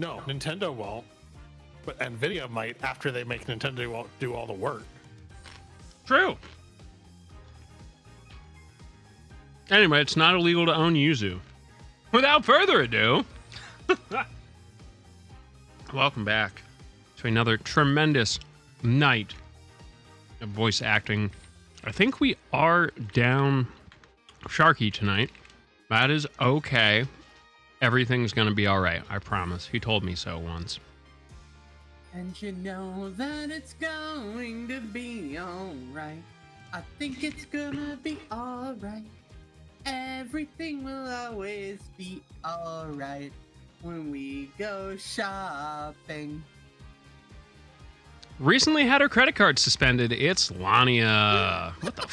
No, Nintendo won't. But Nvidia might after they make Nintendo do all the work. True. Anyway, it's not illegal to own Yuzu. Without further ado, welcome back to another tremendous night of voice acting. I think we are down Sharky tonight. That is okay. Everything's going to be all right. I promise. He told me so once. And you know that it's going to be all right. I think it's gonna be all right. Everything will always be all right when we go shopping. Recently had her credit card suspended. It's Lania. What the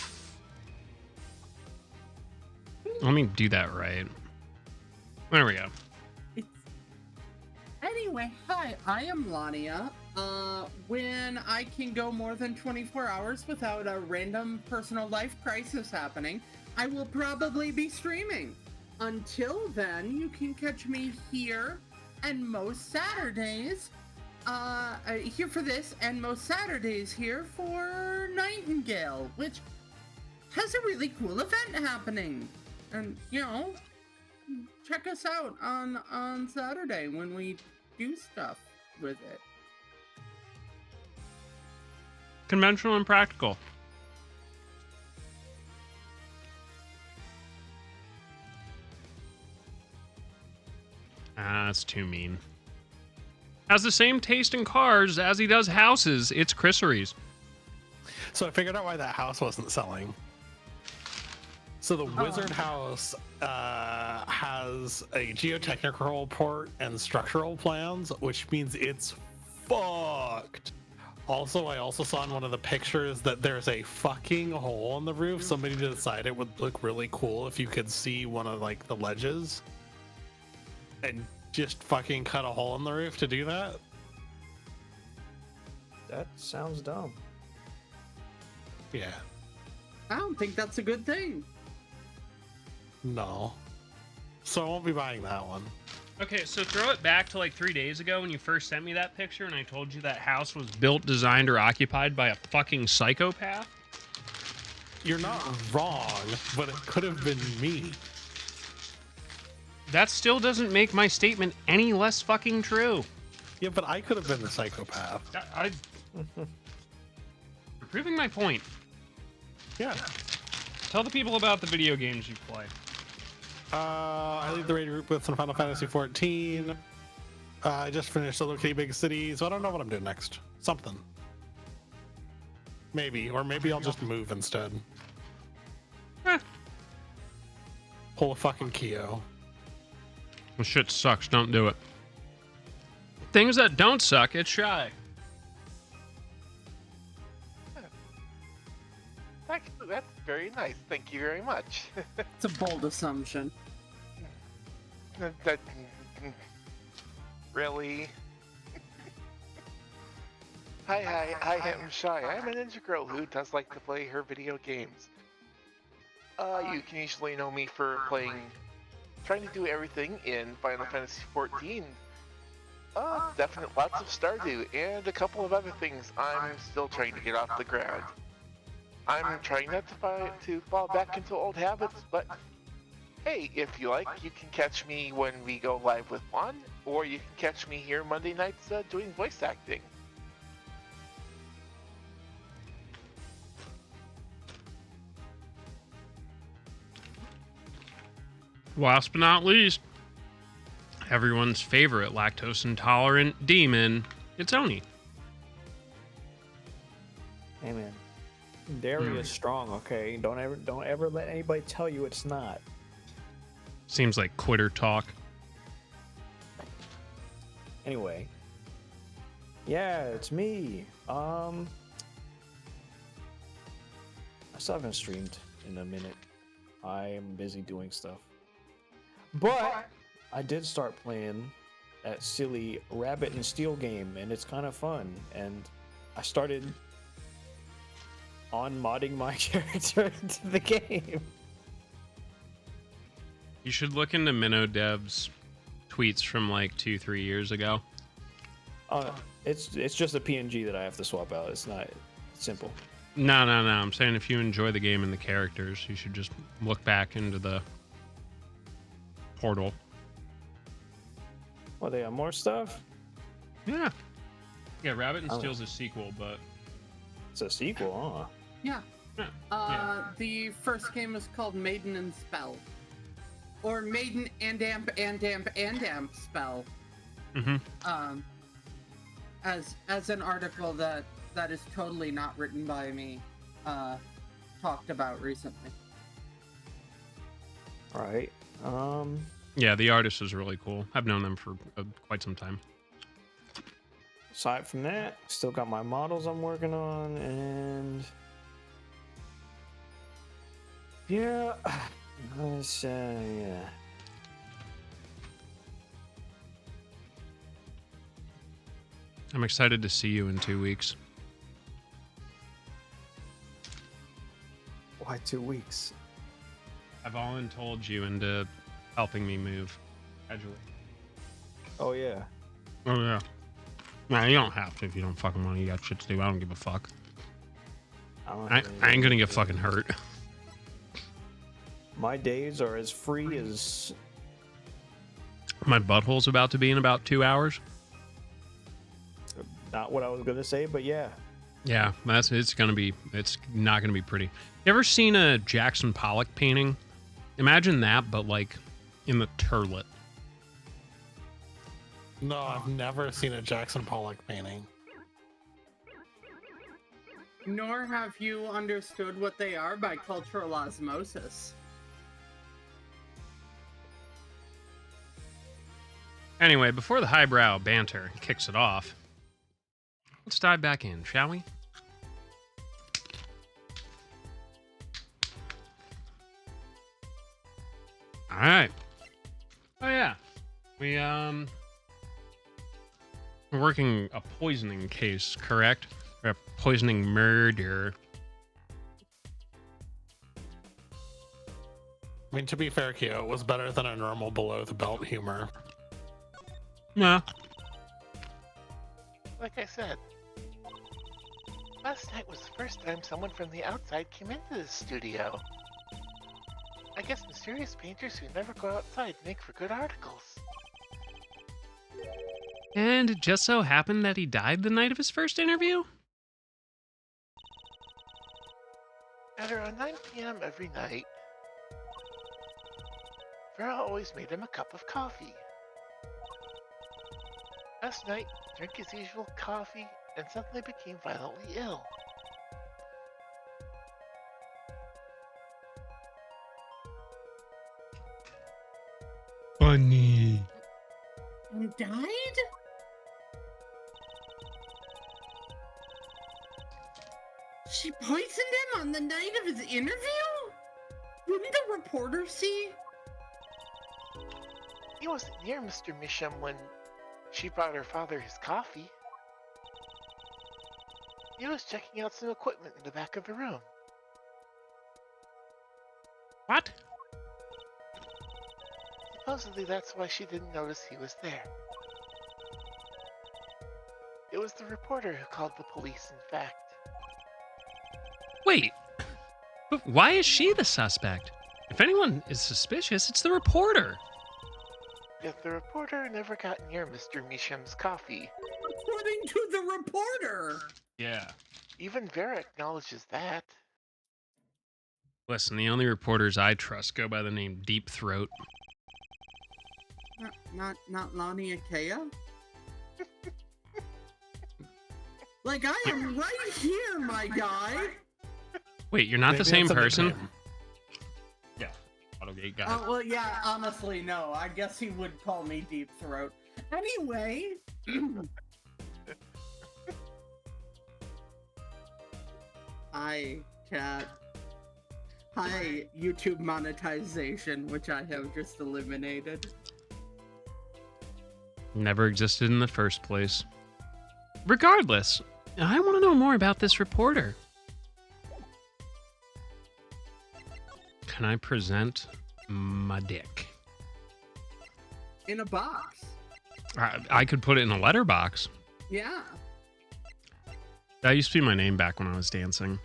Let me do that right. There we go. Anyway, hi, I am Lania. When I can go more than 24 hours without a random personal life crisis happening, I will probably be streaming. Until then, you can catch me here and most Saturdays, here for this, and most Saturdays here for Nightingale, which has a really cool event happening. And, you know, check us out on Saturday when we do stuff with it. Conventional and practical. Ah, that's too mean. Has the same taste in cars as he does houses. It's Chrisseries. So I figured out why that house wasn't selling. So the Wizard House has a geotechnical report and structural plans, which means it's fucked. Also, I also saw in one of the pictures that there's a fucking hole in the roof. Somebody decided it would look really cool if you could see one of like the ledges and just fucking cut a hole in the roof to do that. That sounds dumb. Yeah. I don't think that's a good thing. No. So I won't be buying that one. Okay, so throw it back to like 3 days ago when you first sent me that picture and I told you that house was built, designed, or occupied by a fucking psychopath. You're not wrong, but it could have been me. That still doesn't make my statement any less fucking true. Yeah, but I could have been the psychopath. You're proving my point. Yeah. Tell the people about the video games you play. I lead the raid group with some Final Fantasy 14. I just finished Little Kitty Big City, so I don't know what I'm doing next. Something. Maybe, or maybe I'll just move instead. Pull a fucking Kyo. Well, shit sucks. Don't do it. Things that don't suck, it's Shy. That's very nice. Thank you very much. It's a bold assumption. That really? Hi, I am Shy. I'm a ninja girl who does like to play her video games. You can usually know me for trying to do everything in Final Fantasy 14. Definitely lots of Stardew and a couple of other things I'm still trying to get off the ground. I'm trying not to fall back into old habits, but hey, if you like, you can catch me when we go live with Juan, or you can catch me here Monday nights doing voice acting. Last but not least, everyone's favorite lactose intolerant demon, it's Oni. Hey man, dairy is strong. Okay, don't ever let anybody tell you it's not. Seems like quitter talk. Anyway, yeah, it's me. I still haven't streamed in a minute. I am busy doing stuff, but I did start playing that silly rabbit and steel game, and it's kind of fun. And I started on-modding my character into the game. You should look into Minnow Dev's tweets from like 2-3 years ago. It's just a PNG that I have to swap out. It's not simple. No. I'm saying if you enjoy the game and the characters, you should just look back into the portal. Well, they have more stuff. Yeah. Yeah, Rabbit and Oh. Steel's a sequel, but It's a sequel, huh? Yeah. yeah. The first game was called Maiden and Spell. Or Maiden and Amp Spell. Mm-hmm. As an article that is totally not written by me, talked about recently. All right. Yeah, the artist is really cool. I've known them for quite some time. Aside from that, still got my models I'm working on, and yeah, yeah. I'm excited to see you in 2 weeks. Why 2 weeks? I've voluntold you into helping me move. Gradually. Oh yeah. Oh, yeah. Nah, you don't have to if you don't fucking want to. You got shit to do. I don't give a fuck. I ain't gonna get fucking hurt. My days are as free as. My butthole's about to be in about 2 hours. Not what I was gonna say, but yeah. Yeah, it's not gonna be pretty. You ever seen a Jackson Pollock painting? Imagine that, but like in the turlet. No, I've never seen a Jackson Pollock painting. Nor have you understood what they are by cultural osmosis. Anyway, before the highbrow banter kicks it off, let's dive back in, shall we? All right. Oh yeah, we're working a poisoning case, correct? Or a poisoning murder. I mean, to be fair, Kyo, it was better than a normal below the belt humor. Yeah. Like I said, last night was the first time someone from the outside came into the studio. I guess mysterious painters who never go outside make for good articles. And it just so happened that he died the night of his first interview? At around 9 p.m. every night, Vera always made him a cup of coffee. Last night, he drank his usual coffee and suddenly became violently ill. Funny. And died? She poisoned him on the night of his interview? Didn't the reporter see? He wasn't near Mr. Misham when she brought her father his coffee. He was checking out some equipment in the back of the room. What? Supposedly that's why she didn't notice he was there. It was the reporter who called the police, in fact. Wait. But why is she the suspect? If anyone is suspicious, it's the reporter. Yet the reporter never got near Mr. Misham's coffee. According to the reporter! Yeah. Even Vera acknowledges that. Listen, the only reporters I trust go by the name Deep Throat. Not Lonnie Akea? Like, I am right here, my guy! Wait, you're not the Maybe same that's a person? nickname. Yeah. Autogate guy. Oh, well, yeah, honestly, no. I guess he would call me Deep Throat. Anyway... Hi, chat. Hi, YouTube monetization, which I have just eliminated. Never existed in the first place. Regardless, I want to know more about this reporter. Can I present my dick? in a box. I could put it in a letterbox. Yeah. That used to be my name back when I was dancing.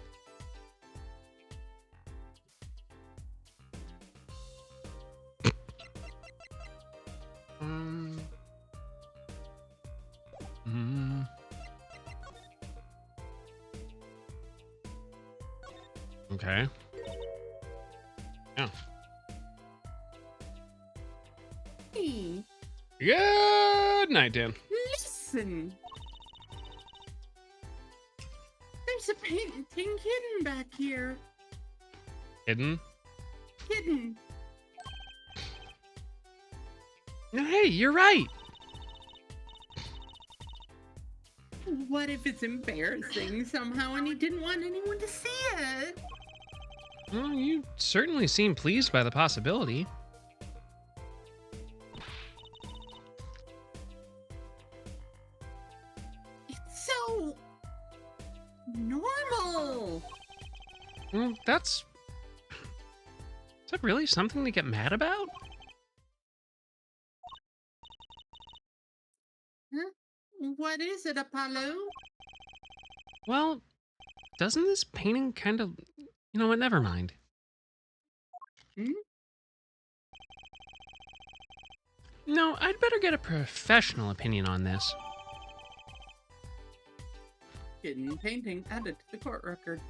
Okay. Yeah. Hey, Good night, Dan. listen. There's a painting kitten back here. Hidden? Kitten. No, hey, you're right. What if it's embarrassing somehow and he didn't want anyone to see it? Well, you certainly seem pleased by the possibility. It's so normal. Well, is that really something to get mad about? Huh? What is it, Apollo? Well, doesn't this painting kind of... You know what, never mind. Hmm? No, I'd better get a professional opinion on this. Kitten painting added to the court record.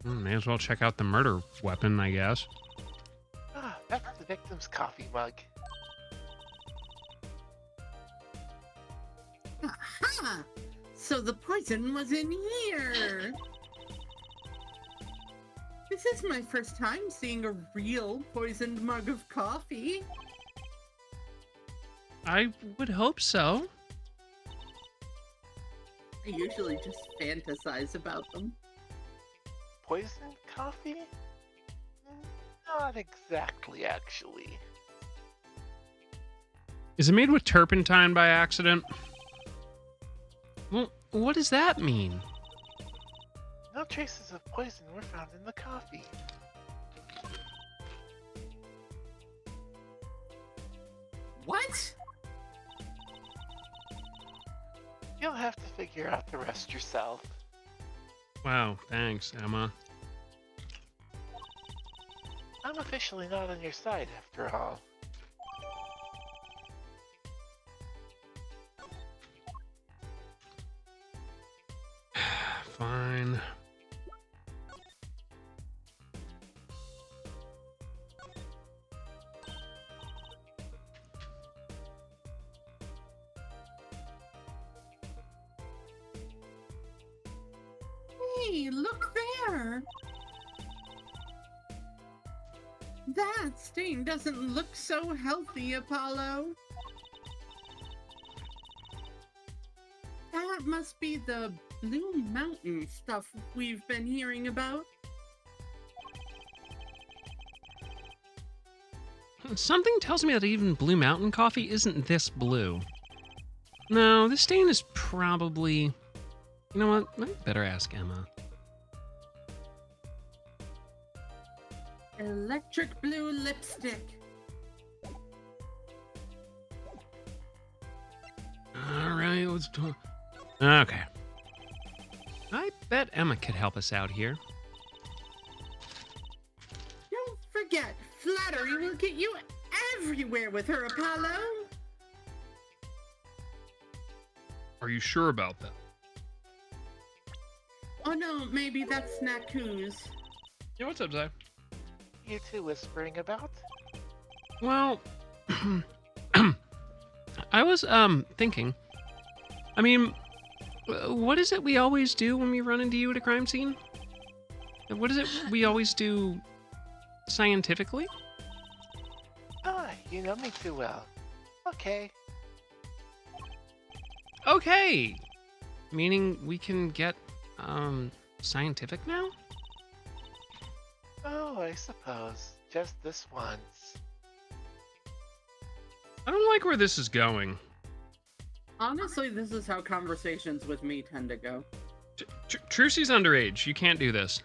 May as well check out the murder weapon, I guess. Ah, that's the victim's coffee mug. Aha! So the poison was in here. This is my first time seeing a real poisoned mug of coffee. I would hope so. I usually just fantasize about them. Poisoned coffee? Not exactly, actually. Is it made with turpentine by accident? Well, what does that mean? No traces of poison were found in the coffee. What? You'll have to figure out the rest yourself. Wow, thanks, Emma. I'm officially not on your side, after all. Fine. Hey, look there. That stain doesn't look so healthy, Apollo. That must be the Blue Mountain stuff we've been hearing about. Something tells me that even Blue Mountain coffee isn't this blue. No, this stain is probably... You know what? I better ask Emma. Electric blue lipstick. Alright, let's talk. Okay. I bet Emma could help us out here. Don't forget, flattery will get you everywhere with her, Apollo. Are you sure about that? Oh no, maybe that's Naku's. Yeah, what's up, Zai? You two whispering about? Well, I was, thinking. I mean, what is it we always do when we run into you at a crime scene? What is it we always do scientifically? Ah, you know me too well. Okay. Okay! Meaning we can get, scientific now? Oh, I suppose. Just this once. I don't like where this is going. Honestly, this is how conversations with me tend to go. Trucy's underage. You can't do this.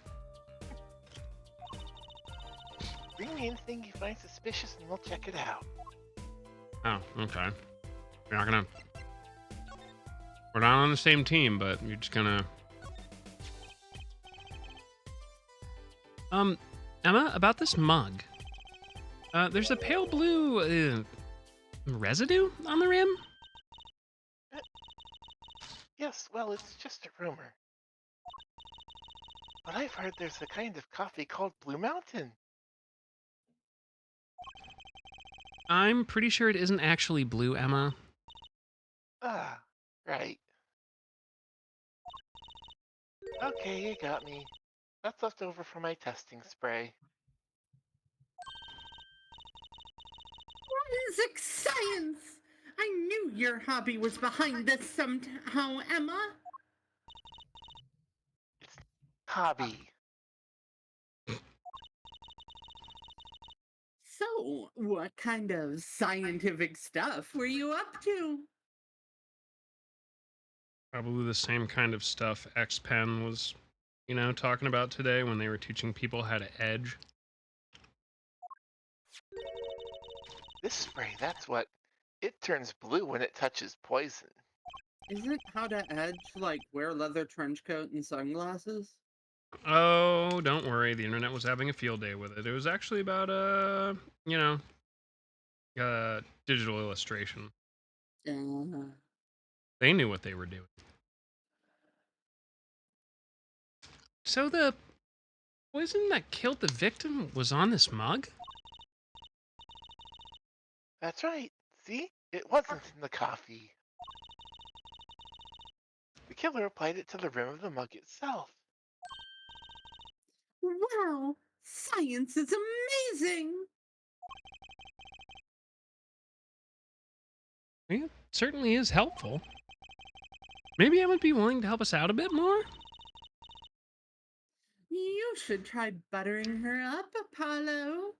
Bring me anything you find suspicious and we'll check it out. Oh, okay. You're not gonna. We're not on the same team, but you're just gonna. Emma, about this mug. There's a pale blue residue on the rim. Yes, well, it's just a rumor. But I've heard there's a kind of coffee called Blue Mountain. I'm pretty sure it isn't actually blue, Emma. Ah, right. Okay, you got me. That's left over from my testing spray. Forensic science! I knew your hobby was behind this somehow, Emma. It's hobby. So, what kind of scientific stuff were you up to? Probably the same kind of stuff X-Pen was, talking about today when they were teaching people how to edge. This spray, that's what. It turns blue when it touches poison. Isn't how to edge like wear leather trench coat and sunglasses? Oh, don't worry. The internet was having a field day with it. It was actually about, digital illustration. Uh, They knew what they were doing. So the poison that killed the victim was on this mug? That's right. See? It wasn't in the coffee. The killer applied it to the rim of the mug itself. wow, science is amazing! It certainly is helpful. Maybe I would be willing to help us out a bit more? You should try buttering her up, Apollo.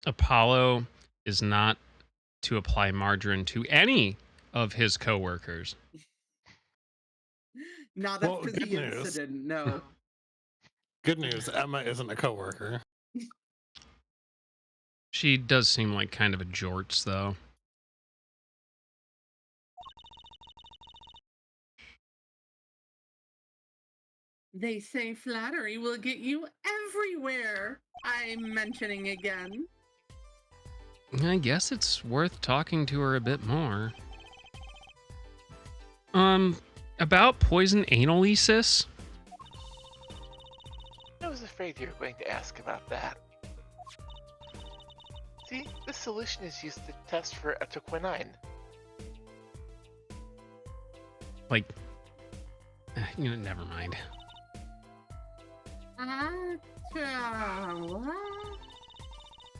Apollo is not to apply margarine to any of his coworkers. Not Well, after good the news. incident, no. Good news, Emma isn't a coworker. She does seem like kind of a jorts, though. They say flattery will get you everywhere. I'm mentioning again. I guess it's worth talking to her a bit more. About poison analysis? I was afraid you were going to ask about that. See, this solution is used to test for etoquinine. Like, never mind. What?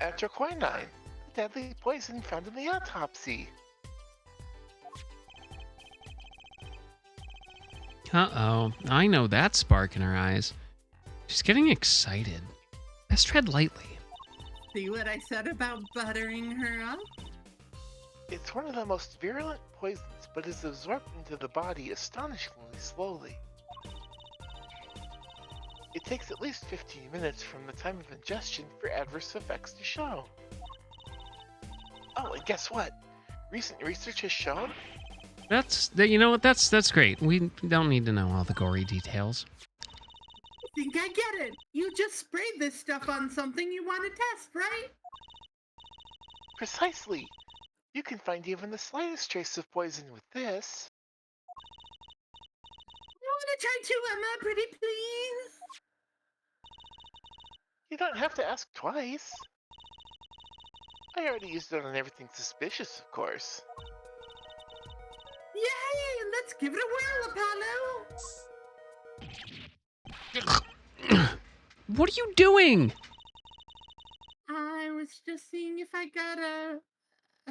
Etoquinine, the deadly poison found in the autopsy. Uh-oh, I know that spark in her eyes. She's getting excited. Best tread lightly. See what I said about buttering her up? It's one of the most virulent poisons, but is absorbed into the body astonishingly slowly. It takes at least 15 minutes from the time of ingestion for adverse effects to show. Oh, and guess what? Recent research has shown That's great. We don't need to know all the gory details. I think I get it. You just sprayed this stuff on something you want to test, right? precisely. You can find even the slightest trace of poison with this. I want to try too, Emma, pretty please. You don't have to ask twice. I already used it on everything suspicious, of course. Yay! Let's give it a whirl, Apollo. What are you doing? I was just seeing if I got a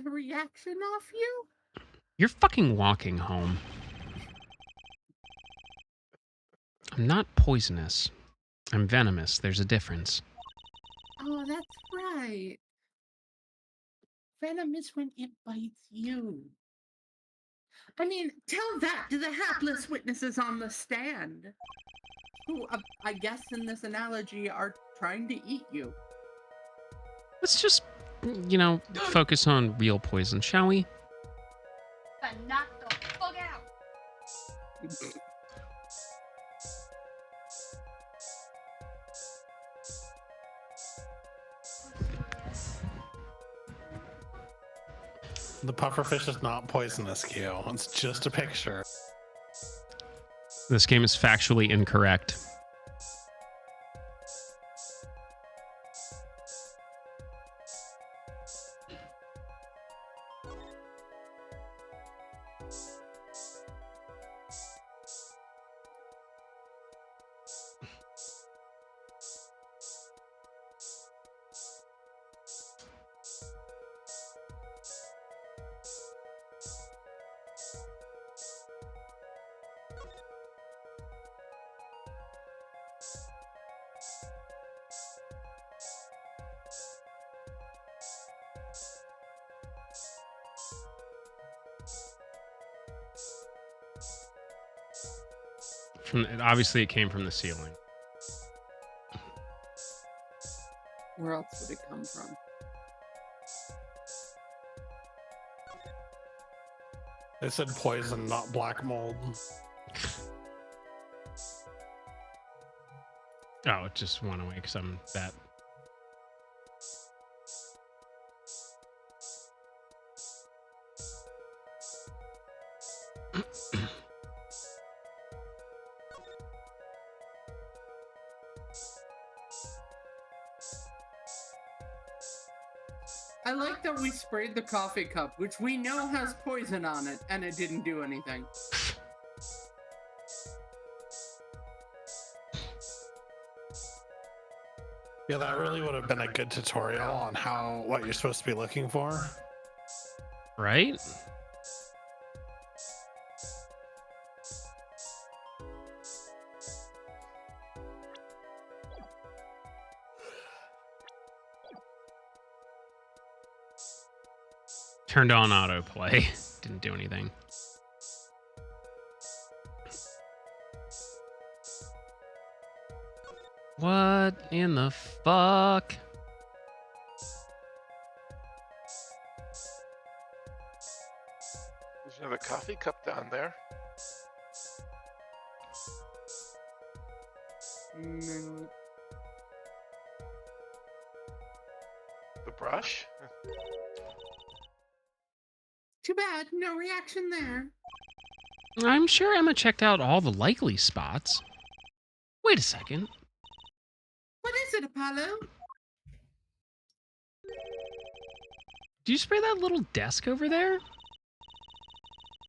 reaction off you. You're fucking walking home. I'm not poisonous. I'm venomous. There's a difference. Oh, that's right. Venom is when it bites you. I mean, tell that to the hapless witnesses on the stand, who, I guess in this analogy, are trying to eat you. Let's just, focus on real poison, shall we? But knock the fuck out. The pufferfish is not poisonous, Q. It's just a picture. This game is factually incorrect. Obviously, it came from the ceiling. Where else would it come from? They said poison, not black mold. Oh, it just went away because I'm that. I like that we sprayed the coffee cup, which we know has poison on it, and it didn't do anything. Yeah, that really would have been a good tutorial on what you're supposed to be looking for. Right? Turned on autoplay. Didn't do anything. What in the fuck? There's another coffee cup down there. No. The brush? Too bad, no reaction there. I'm sure Emma checked out all the likely spots. Wait a second. What is it, Apollo? Do you spray that little desk over there?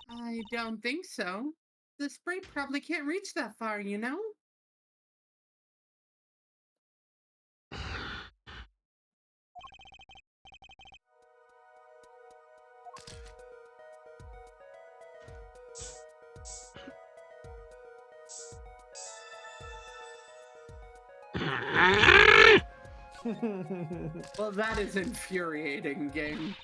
I don't think so. The spray probably can't reach that far, you know? Well, that is infuriating, game.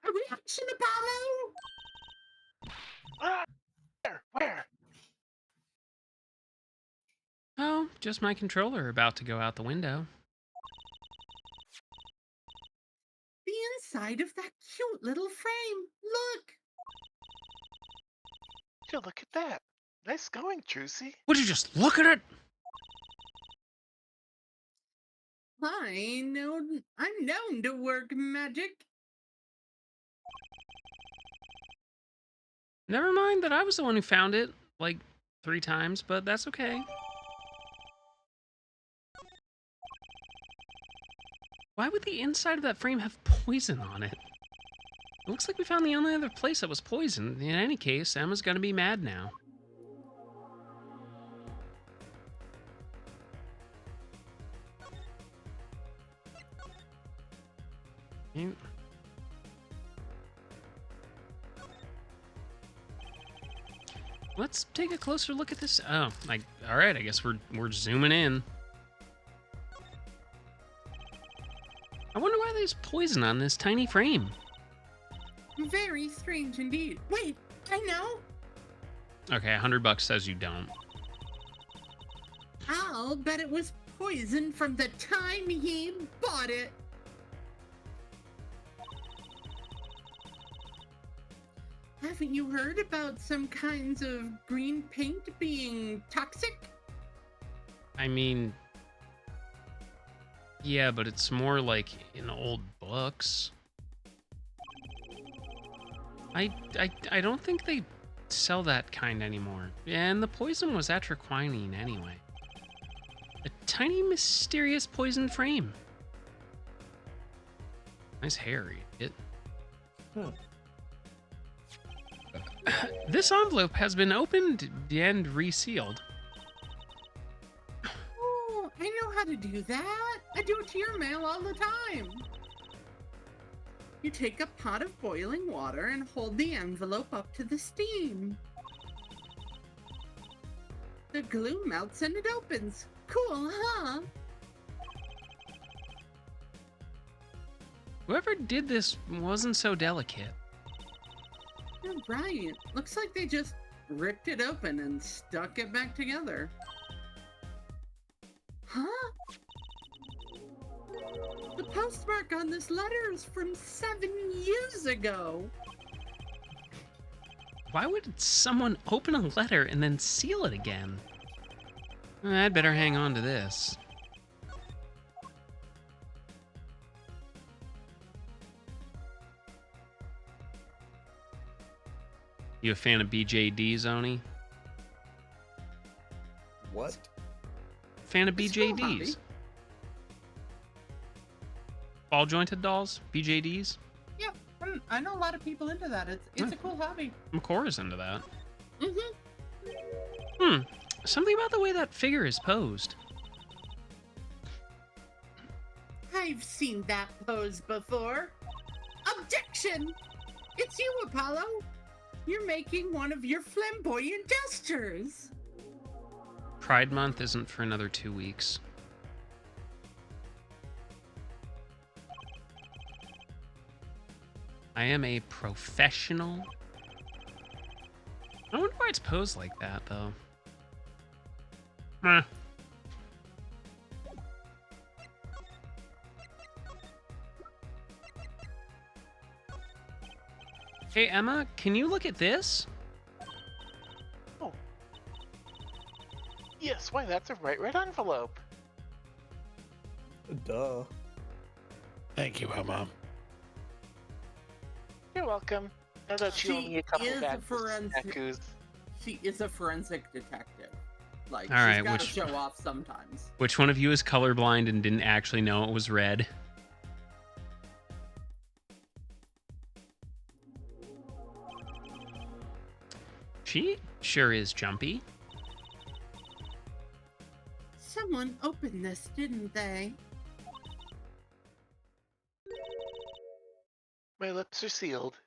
A reaction, Apollo? Ah! Where? Oh, just my controller about to go out the window. The inside of that cute little frame. Look. Yeah, look at that. Nice going, Juicy. Would you just look at it? I'm known to work magic. Never mind that I was the one who found it, like 3 times, but that's okay. Why would the inside of that frame have poison on it? It looks like we found the only other place that was poisoned. In any case, Emma's gonna be mad now. Let's take a closer look at this. Oh, all right. I guess we're zooming in. I wonder why there's poison on this tiny frame. Very strange indeed. Wait, I know. Okay, $100 says you don't. I'll bet it was poison from the time he bought it. Haven't you heard about some kinds of green paint being toxic? I mean, yeah, but it's more like in old books. I don't think they sell that kind anymore. And the poison was atroquinine anyway. A tiny mysterious poison frame. Nice hair, it. Hmm. This envelope has been opened and resealed. Oh, I know how to do that. I do it to your mail all the time. You take a pot of boiling water and hold the envelope up to the steam. The glue melts and it opens. Cool, huh? Whoever did this wasn't so delicate. You're right. Looks like they just ripped it open and stuck it back together. Huh? The postmark on this letter is from 7 years ago. Why would someone open a letter and then seal it again? I'd better hang on to this. You a fan of BJD, Zoni? What? Fan of It's a cool BJDs? hobby. Ball jointed dolls? BJDs? Yeah, I know a lot of people into that. It's a cool hobby. Makora's into that. Mm-hmm. Something about the way that figure is posed. I've seen that pose before. Objection! It's you, Apollo. You're making one of your flamboyant gestures. Pride Month isn't for another 2 weeks. I am a professional. I wonder why it's posed like that, though. Meh. Hey, Emma, can you look at this? Oh. Yes, why, that's a right red envelope. Duh. Thank you, Emma. You're welcome. Now that you owe She me a couple is a bags of forensic- snackoos. She is a forensic detective. Like, All she's right, gotta which- show off sometimes. Which one of you is colorblind and didn't actually know it was red? She sure is jumpy. Someone opened this, didn't they? My lips are sealed.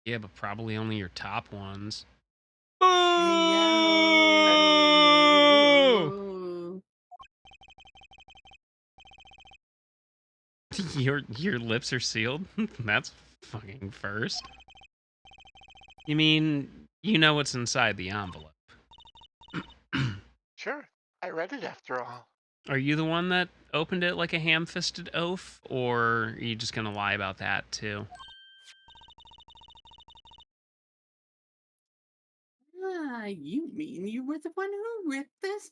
Yeah, but probably only your top ones. Oh! Your lips are sealed? That's fucking first. You mean you know what's inside the envelope? Sure, I read it after all. Are you the one that opened it like a ham-fisted oaf, or are you just gonna lie about that too? Ah, you mean you were the one who ripped this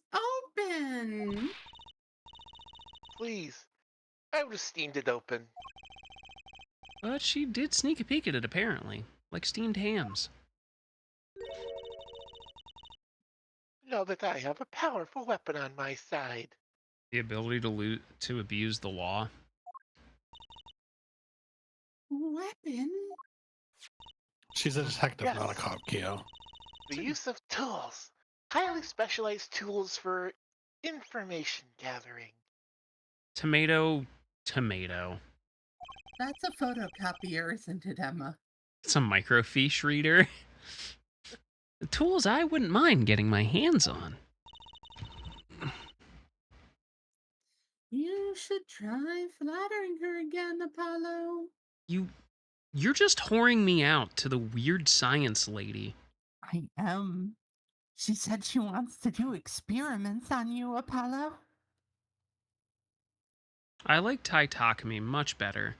open? Please, I would have steamed it open. But she did sneak a peek at it, apparently. Like steamed hams. Know that I have a powerful weapon on my side. The ability to abuse the law. Weapon? She's a detective, Yes. not a cop, Keo. The use of tools. Highly specialized tools for information gathering. Tomato. That's a photocopier, isn't it, Emma? It's a microfiche reader. The tools I wouldn't mind getting my hands on. You should try flattering her again, Apollo. You're just whoring me out to the weird science lady. I am. She said she wants to do experiments on you, Apollo. I like Tai Takumi much better.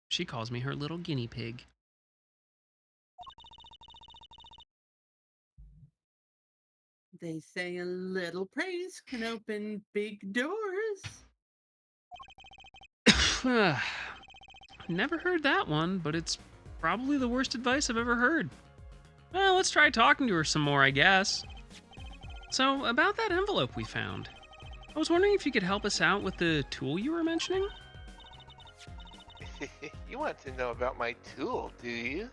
She calls me her little guinea pig. They say a little praise can open big doors. Never heard that one, but it's probably the worst advice I've ever heard. Well, let's try talking to her some more, I guess. So, about that envelope we found. I was wondering if you could help us out with the tool you were mentioning? You want to know about my tool, do you?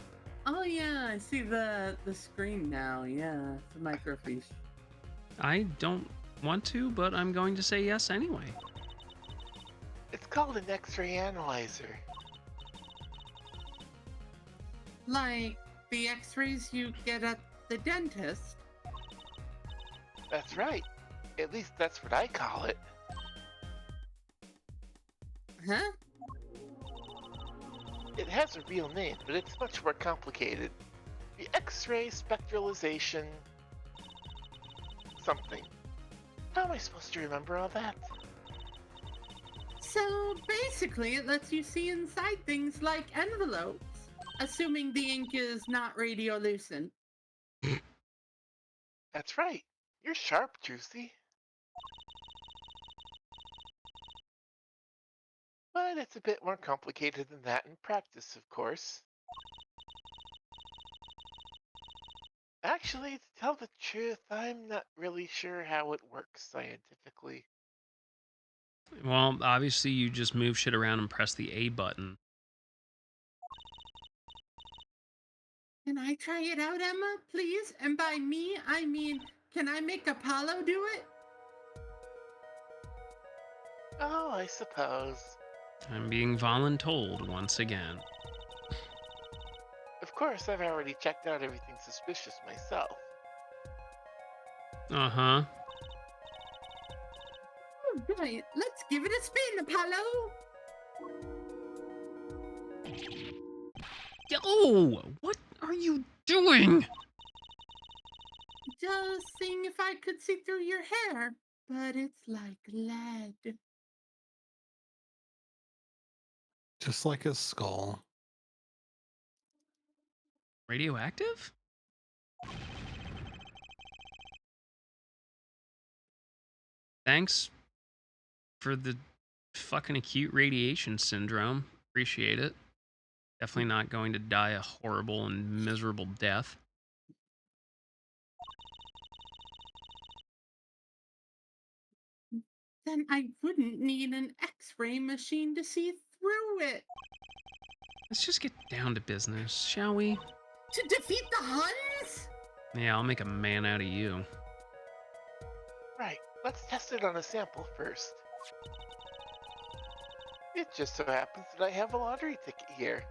Oh yeah, I see the screen now. Yeah, it's a microfiche. I don't want to, but I'm going to say yes anyway. It's called an X-ray analyzer. Like the X-rays you get at the dentist. That's right. At least that's what I call it. Huh? It has a real name, but it's much more complicated. The X-ray spectralization... something. How am I supposed to remember all that? So basically, it lets you see inside things like envelopes, assuming the ink is not radiolucent. That's right. You're sharp, Juicy. But it's a bit more complicated than that in practice, of course. Actually, to tell the truth, I'm not really sure how it works scientifically. Well, obviously you just move shit around and press the A button. Can I try it out, Emma, please? And by me, I mean, can I make Apollo do it? Oh, I suppose. I'm being voluntold once again. Of course, I've already checked out everything suspicious myself. Uh-huh. All right, let's give it a spin, Apollo. Oh, what are you doing? Just seeing if I could see through your hair, but it's like lead. Just like his skull. Radioactive? Thanks for the fucking acute radiation syndrome. Appreciate it. Definitely not going to die a horrible and miserable death. Then I wouldn't need an X-ray machine to see through it. Let's just get down to business, shall we? To defeat the Huns? Yeah, I'll make a man out of you. Right, let's test it on a sample first. It just so happens that I have a lottery ticket here.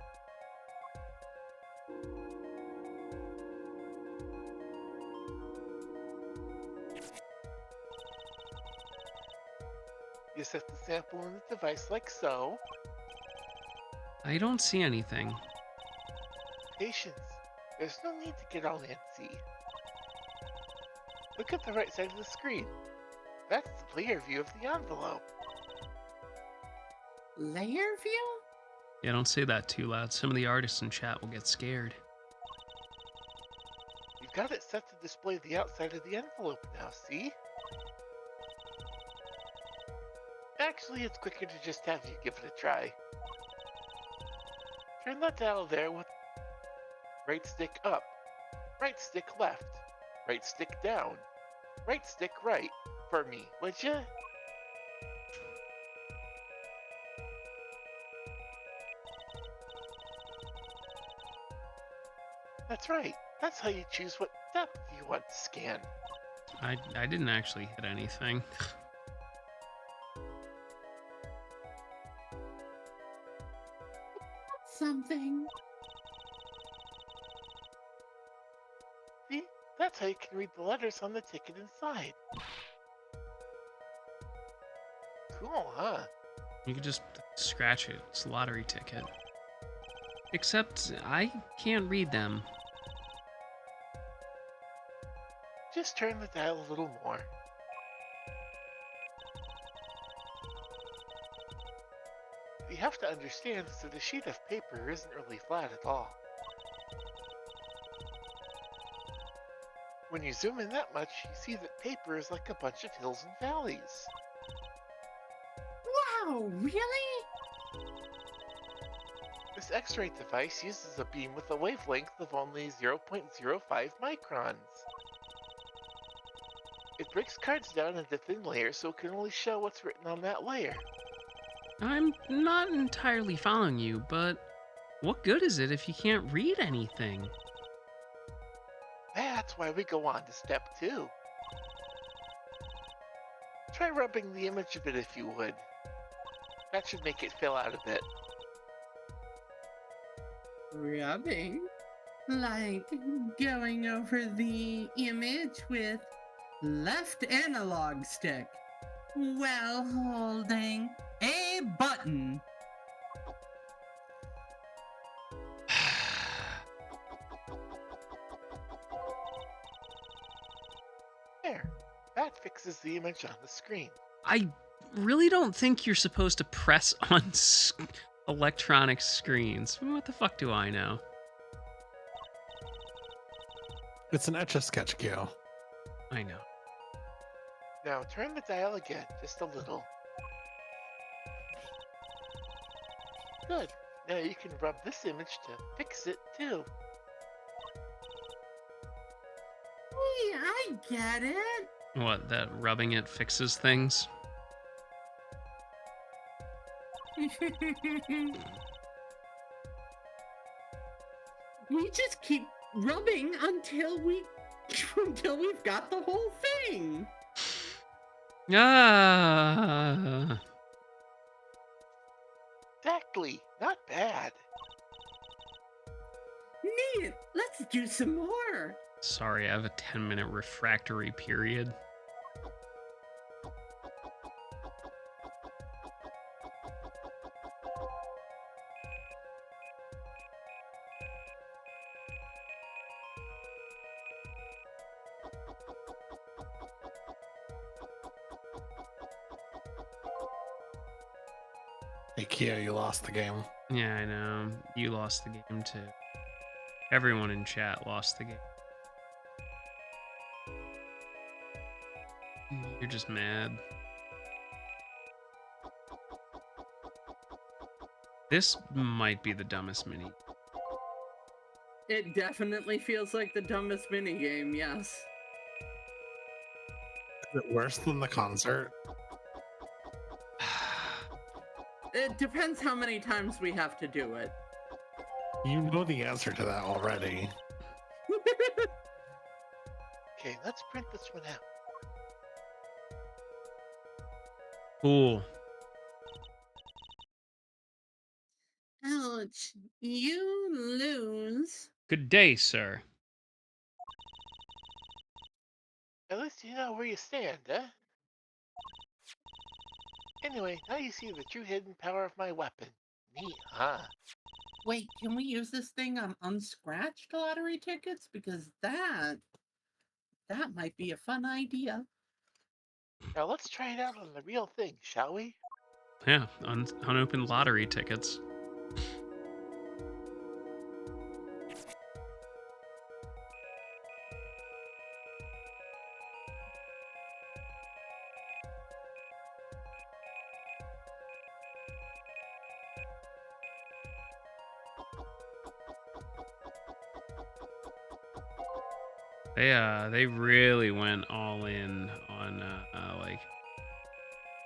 You set the sample in the device like so. I don't see anything. Patience. There's no need to get all antsy. Look at the right side of the screen. That's the player view of the envelope. Layer view? Yeah, don't say that too loud. Some of the artists in chat will get scared. You've got it set to display the outside of the envelope now, see? Actually, it's quicker to just have you give it a try. Turn that dial there with right stick up, right stick left, right stick down, right stick right for me, would ya? That's right. That's how you choose what depth you want to scan. I didn't actually hit anything. Something. See? That's how you can read the letters on the ticket inside. Cool, huh? You could just scratch it. It's a lottery ticket. Except I can't read them. just turn the dial a little more. You have to understand that a sheet of paper isn't really flat at all. When you zoom in that much, you see that paper is like a bunch of hills and valleys. Wow, really? This X-ray device uses a beam with a wavelength of only 0.05 microns. It breaks cards down into thin layers so it can only show what's written on that layer. I'm not entirely following you, but what good is it if you can't read anything? That's why we go on to step 2. Try rubbing the image a bit if you would. That should make it fill out a bit. Rubbing? Like going over the image with left analog stick while holding a button. There. That fixes the image on the screen. I really don't think you're supposed to press on electronic screens. What the fuck do I know? It's an Etch-a-Sketch queue. I know. Now turn the dial again, just a little. Good. Now you can rub this image to fix it too. Hey, I get it. What, that rubbing it fixes things? We just keep rubbing until we've got the whole thing. Ah. Exactly. Not bad. Neat. Let's do some more. Sorry, I have a 10-minute refractory period. Hey, Kia, you lost the game. Yeah, I know. You lost the game too. Everyone in chat lost the game. You're just mad. This might be the dumbest mini. It definitely feels like the dumbest minigame, yes. Is it worse than the concert? It depends how many times we have to do it. You know the answer to that already. Okay, let's print this one out. Cool. Ouch. You lose. Good day, sir. At least you know where you stand, huh? Anyway, now you see the true hidden power of my weapon. Neat, huh? Wait, can we use this thing on unscratched lottery tickets? Because that might be a fun idea. Now let's try it out on the real thing, shall we? Yeah, unopened lottery tickets. They really went all in on like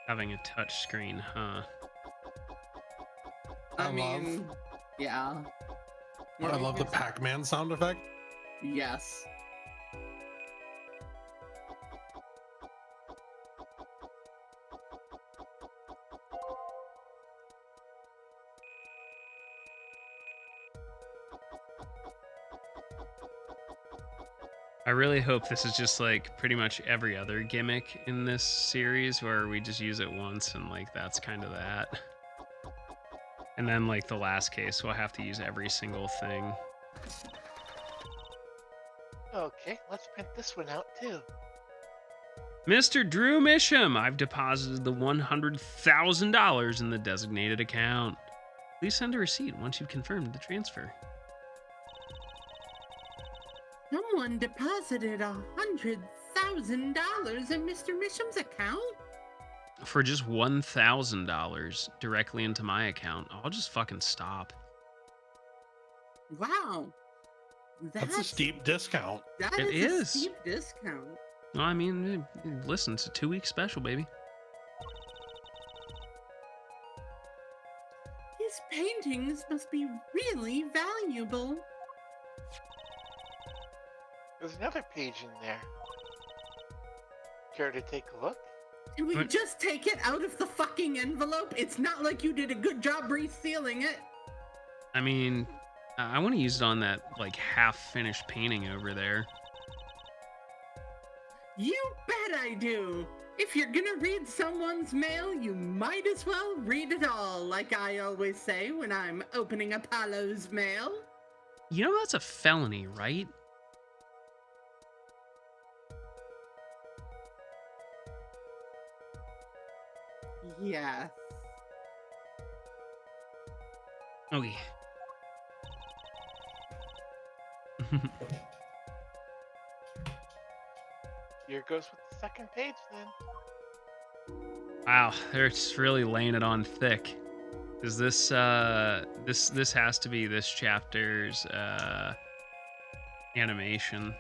having a touch screen, huh? I love- yeah. I love the Pac-Man sound effect. Yes. I really hope this is just like pretty much every other gimmick in this series where we just use it once and like that's kind of that. And then like the last case, we'll have to use every single thing. Okay, let's print this one out too. Mr. Drew Misham, I've deposited the $100,000 in the designated account. Please send a receipt once you've confirmed the transfer. Someone deposited $100,000 in Mr. Misham's account? For just $1,000 directly into my account, I'll just fucking stop. Wow. That's a steep discount. That It is a is. steep discount. Well, I mean, listen, it's a 2-week special, baby. His paintings must be really valuable. There's another page in there. Care to take a look? Did we What? just take it out of the fucking envelope? It's not like you did a good job resealing it. I mean, I want to use it on that, like, half-finished painting over there. You bet I do. If you're gonna read someone's mail, you might as well read it all, like I always say when I'm opening Apollo's mail. You know that's a felony, right? Yes. Okay. Here goes with the second page then. Wow, they're just really laying it on thick. Is this this has to be this chapter's animation.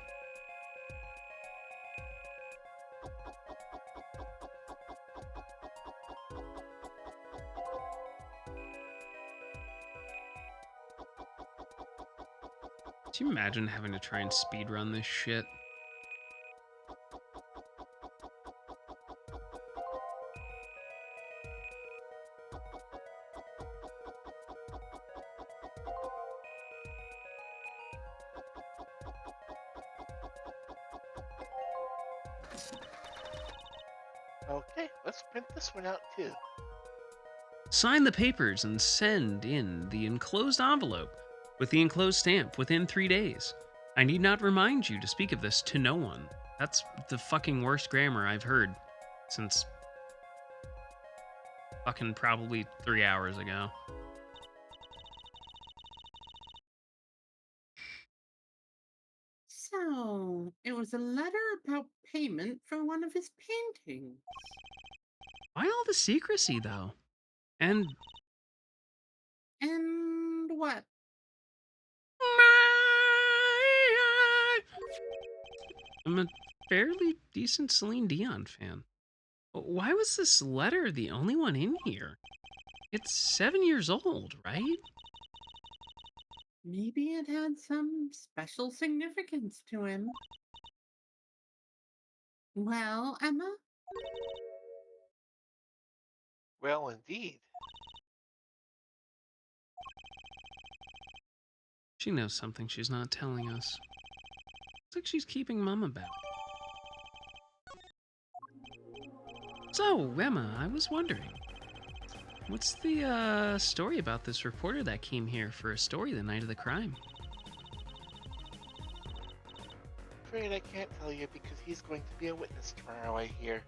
Do you imagine having to try and speedrun this shit? Okay, let's print this one out too. Sign the papers and send in the enclosed envelope with the enclosed stamp within 3 days. I need not remind you to speak of this to no one. That's the fucking worst grammar I've heard since fucking probably 3 hours ago. So, it was a letter about payment for one of his paintings. Why all the secrecy though? And And what? I'm a fairly decent Celine Dion fan. Why was this letter the only one in here? It's 7 years old, right? Maybe it had some special significance to him. Well, Emma, Well, indeed. She knows something she's not telling us. It's like she's keeping Mama back. So, Emma, I was wondering, what's the story about this reporter that came here for a story the night of the crime? Afraid I can't tell you because he's going to be a witness tomorrow, I hear.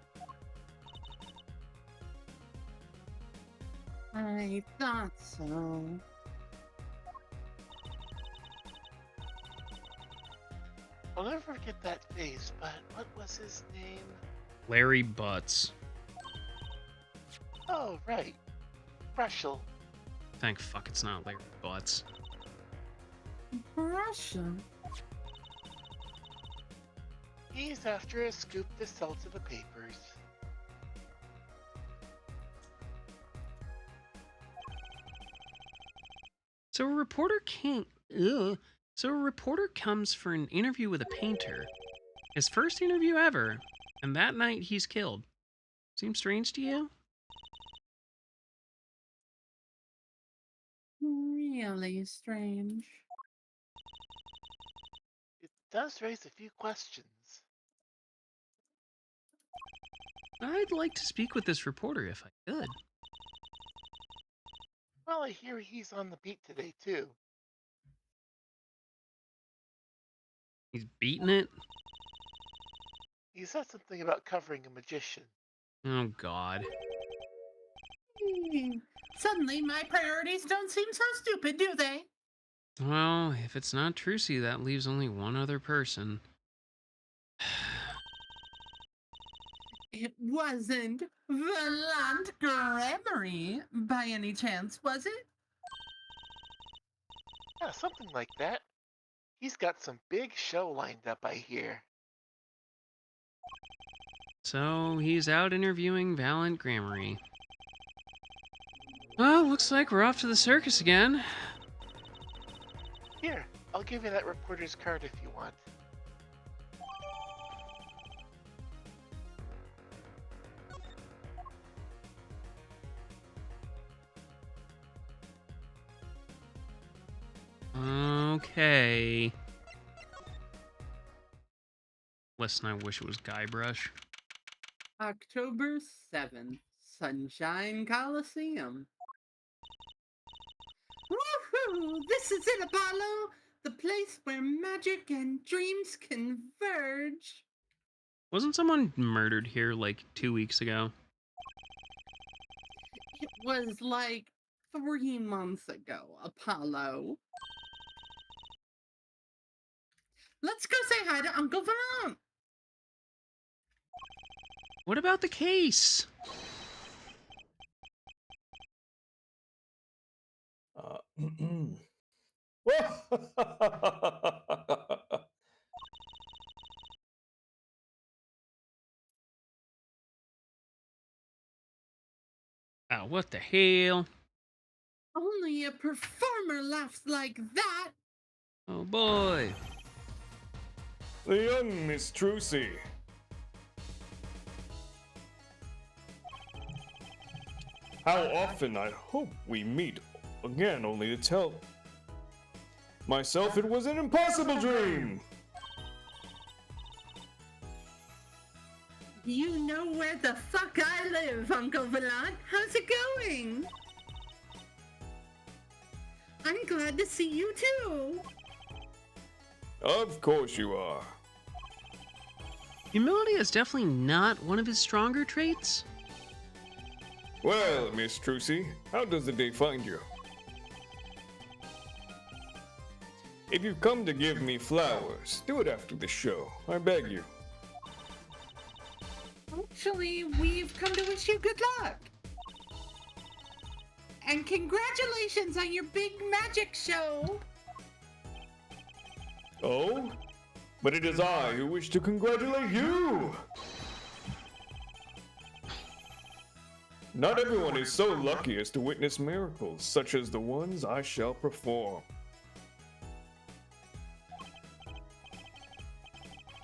I thought so. I'll never forget that face, but what was his name? Larry Butts. Oh, right. Russell. Thank fuck it's not Larry Butts. Russia. He's after a scoop to sell to the papers. So a reporter can't. So a reporter comes for an interview with a painter. His first interview ever, and that night he's killed. Seems strange to you? Really strange. It does raise a few questions. I'd like to speak with this reporter if I could. Well, I hear he's on the beat today, too. He's beating it? He said something about covering a magician. Oh, God. Suddenly, my priorities don't seem so stupid, do they? Well, if it's not Trucy, that leaves only one other person. It wasn't Valant Gregory by any chance, was it? Yeah, something like that. He's got some big show lined up, I hear. So, he's out interviewing Valiant Grammary. Well, looks like we're off to the circus again. Here, I'll give you that reporter's card if you want. Okay. Listen, I wish it was Guybrush. October 7th, Sunshine Coliseum. Woohoo! This is it, Apollo! The place where magic and dreams converge. Wasn't someone murdered here like 2 weeks ago? It was like 3 months ago, Apollo. Let's go say hi to Uncle Valant. What about the case? Oh, what the hell? Only a performer laughs like that. Oh boy. The young Miss Trucy. How often I hope we meet again, only to tell myself it was an impossible dream. You know where the fuck I live, Uncle Valant. How's it going? I'm glad to see you too. Of course you are. Humility is definitely not one of his stronger traits. Well, Miss Trucy, how does the day find you? If you've come to give me flowers, do it after the show. I beg you. Actually, we've come to wish you good luck. And congratulations on your big magic show. Oh? But it is I who wish to congratulate you! Not everyone is so lucky as to witness miracles such as the ones I shall perform.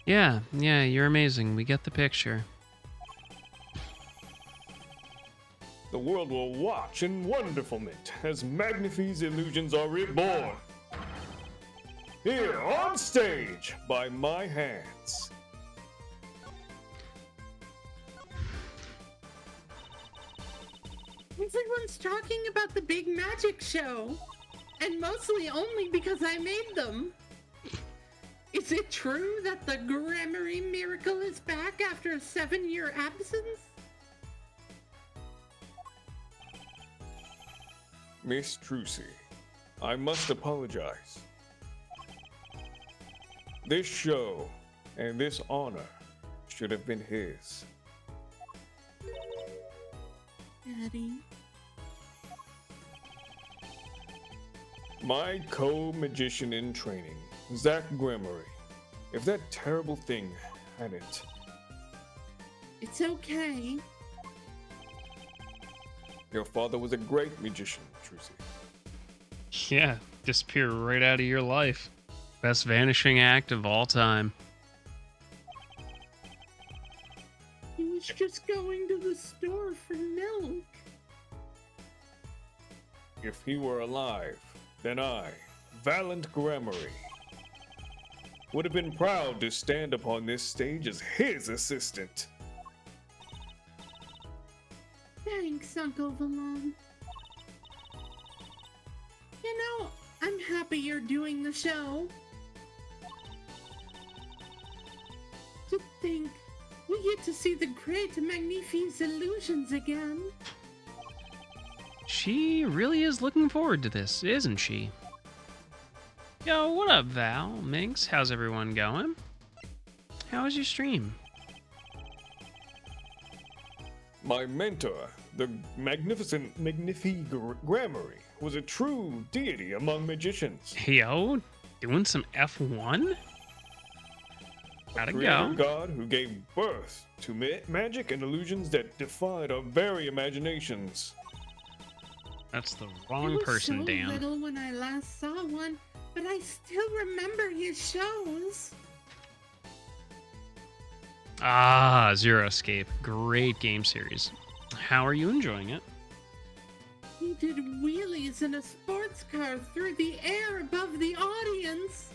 Yeah, you're amazing. We get the picture. The world will watch in wonderfulment as Magnify's illusions are reborn. Here on stage by my hands. Everyone's talking about the big magic show. And mostly only because I made them. Is it true that the Grammary Miracle is back after a 7-year absence? Miss Trucy, I must apologize. This show and this honor should have been his. Daddy. My co-magician in training, Zach Gremory. If that terrible thing hadn't. It's okay. Your father was a great magician, Trucy. Yeah, disappear right out of your life. Best vanishing act of all time. He was just going to the store for milk. If he were alive, then I, Valiant Gremory, would have been proud to stand upon this stage as his assistant. Thanks, Uncle Valant. You know, I'm happy you're doing the show. think we get to see the great Magnifi's illusions again. She really is looking forward to this, isn't she? Yo, what up, Val? Minx, how's everyone going? How was your stream? My mentor, the magnificent Grammary, was a true deity among magicians. Yo, doing some F1? How'd it Creator go? god who gave birth to magic and illusions that defied our very imaginations. That's the I wrong was person, so Dan. little when I last saw one, but I still remember his shows. Ah, Zero Escape. Great game series. How are you enjoying it? He did wheelies in a sports car through the air above the audience.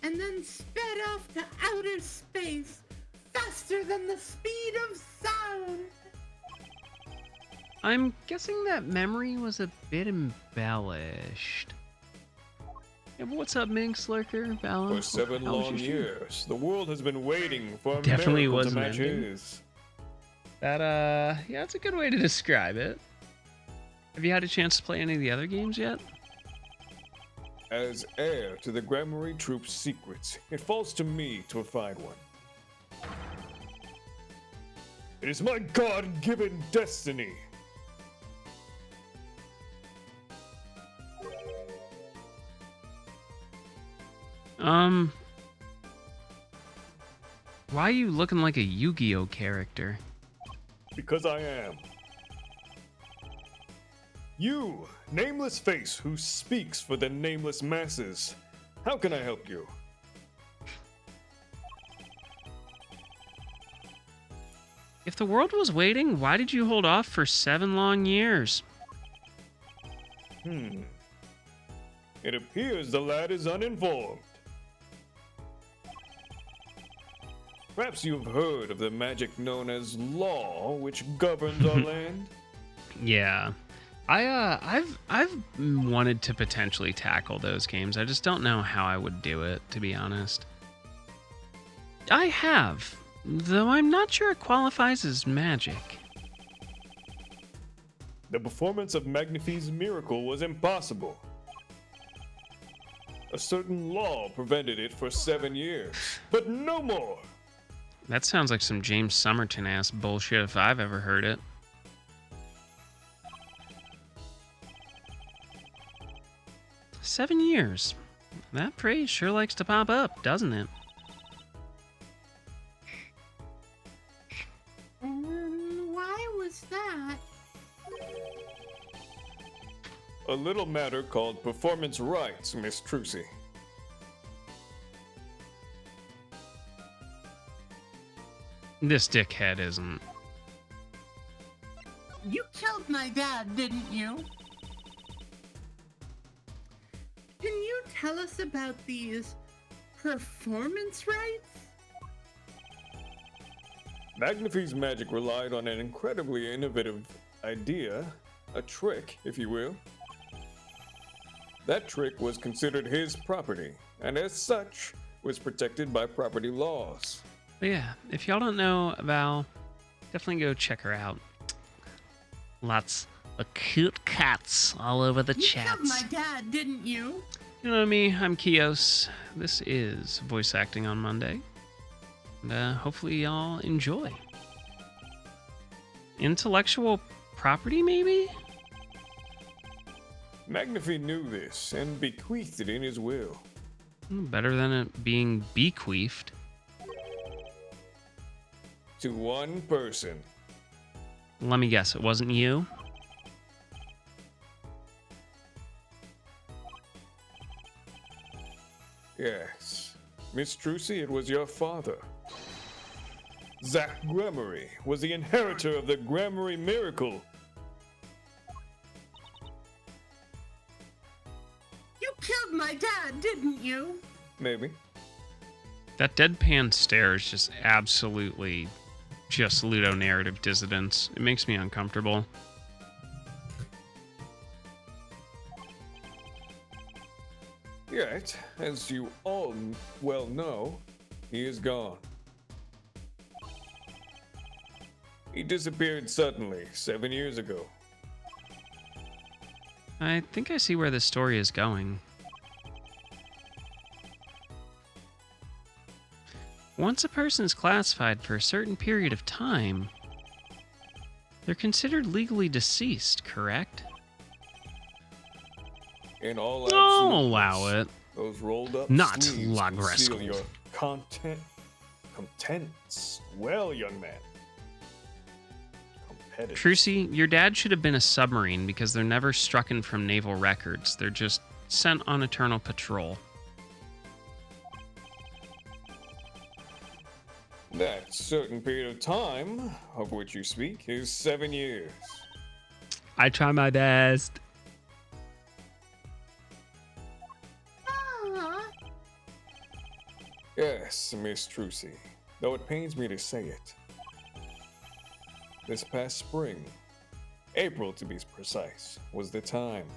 And then sped off to outer space faster than the speed of sound. I'm guessing that memory was a bit embellished. Yeah, but what's up, Minx Lurker? Vala? For 7 How was long your stream? years, the world has been waiting for a Definitely miracle to wasn't match ending. his. That, yeah, that's a good way to describe it. Have you had a chance to play any of the other games yet? As heir to the Grammary Troop's secrets, it falls to me to find one. It is my God-given destiny. Why are you looking like a Yu-Gi-Oh character? Because I am. You, nameless face who speaks for the nameless masses. How can I help you? If the world was waiting, why did you hold off for 7 long years? It appears the lad is uninformed. Perhaps you've heard of the magic known as law, which governs our land? Yeah. I've wanted to potentially tackle those games. I just don't know how I would do it, to be honest. I have, though I'm not sure it qualifies as magic. The performance of Magnifi's miracle was impossible. A certain law prevented it for 7 years, but no more. That sounds like some James Somerton ass bullshit if I've ever heard it. "7 years. That praise sure likes to pop up, doesn't it?" Why was that? A little matter called performance rights, Miss Trucy. This dickhead isn't. You killed my dad, didn't you? Can you tell us about these performance rights? Magnifi's magic relied on an incredibly innovative idea, a trick, if you will. That trick was considered his property, and as such, was protected by property laws. But yeah, if y'all don't know Val, definitely go check her out. Lots of cute cats all over the You killed chats. my dad, didn't you? You know me, I'm Kios. This is Voice Acting on Monday. And hopefully y'all enjoy. Intellectual property, maybe? Magnifi knew this and bequeathed it in his will. Better than it being bequeathed. To one person. Let me guess, it wasn't you? Yes. Miss Trucy, it was your father. Zach Grammary was the inheritor of the Grammary miracle. You killed my dad, didn't you? Maybe. That deadpan stare is just absolutely just ludonarrative dissidence. It makes me uncomfortable. Yet, as you all well know, He is gone. He disappeared suddenly 7 years ago. I think I see where this story is going. Once a person is classified for a certain period of time, they're considered legally deceased, correct? In all I'll absoluteness, allow it. those rolled up Not sleeves La conceal Greskel. your contents. Well, young man. Competitive. Trucy, your dad should have been a submarine because they're never strucken from naval records. They're just sent on eternal patrol. That certain period of time of which you speak is 7 years. I try my best. Aw. Yes, Miss Trucy, though it pains me to say it. This past spring, April to be precise, was the time.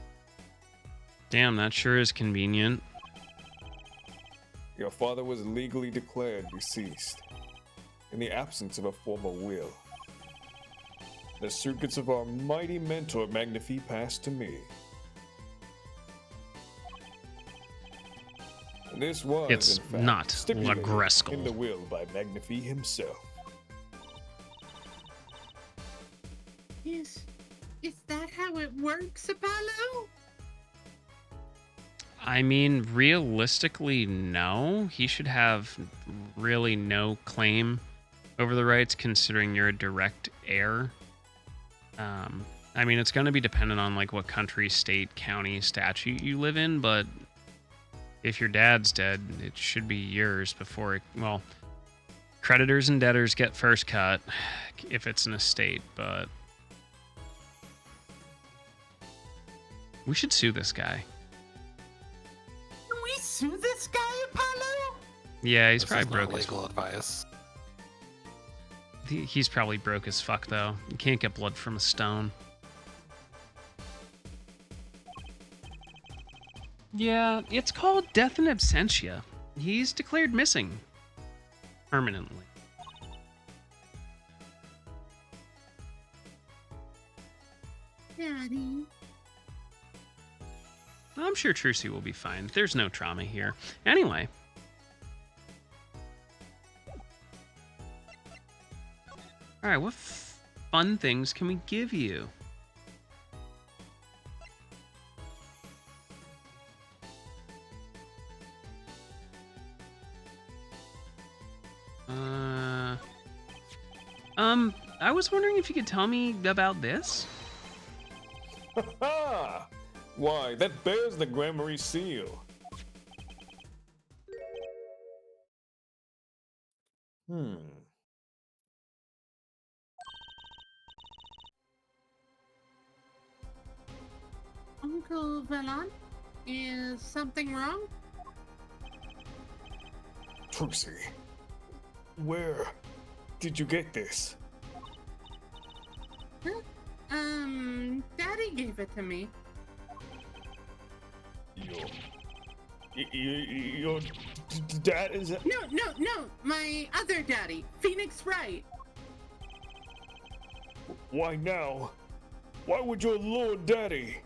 Damn, that sure is convenient. Your father was legally declared deceased, in the absence of a formal will. The secrets of our mighty mentor Magnifi passed to me. This was, It's in fact, not stipulated La Greskel. in the will by Magnifi himself. Is that how it works, Apollo? I mean, realistically, no. He should have really no claim over the rights considering you're a direct heir. I mean, it's going to be dependent on like what country, state, county, statute you live in, but if your dad's dead, it should be yours before it, well, creditors and debtors get first cut if it's an estate, but we should sue this guy. Can we sue this guy, Apollo? Yeah, he's This probably is not broke as legal advice. He's probably broke as fuck, though. You can't get blood from a stone. Yeah, it's called death in absentia. He's declared missing. Permanently. Daddy. I'm sure Trucy will be fine. There's no trauma here. Anyway. Alright, what fun things can we give you? I was wondering if you could tell me about this? Ha ha! Why, that bears the Gramarye seal. Uncle Velon, is something wrong? Trucy, where did you get this? Huh? Daddy gave it to me. Your dad is a... No, my other daddy, Phoenix Wright. Why now? Why would your lord daddy?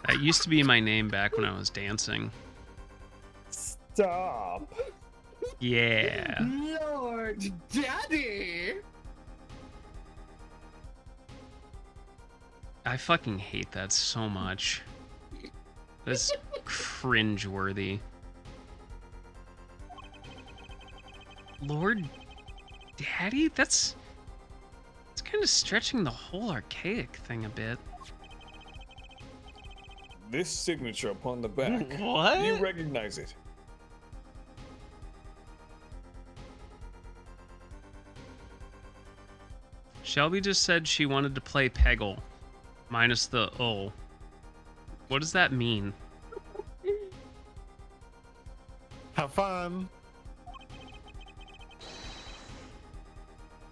That used to be my name back when I was dancing. Stop. Yeah. Lord Daddy. I fucking hate that so much. That's cringeworthy. Lord Daddy? That's kind of stretching the whole archaic thing a bit. This signature upon the back. What? Do you recognize it? Shelby just said she wanted to play Peggle, minus the "oh." What does that mean? Have fun.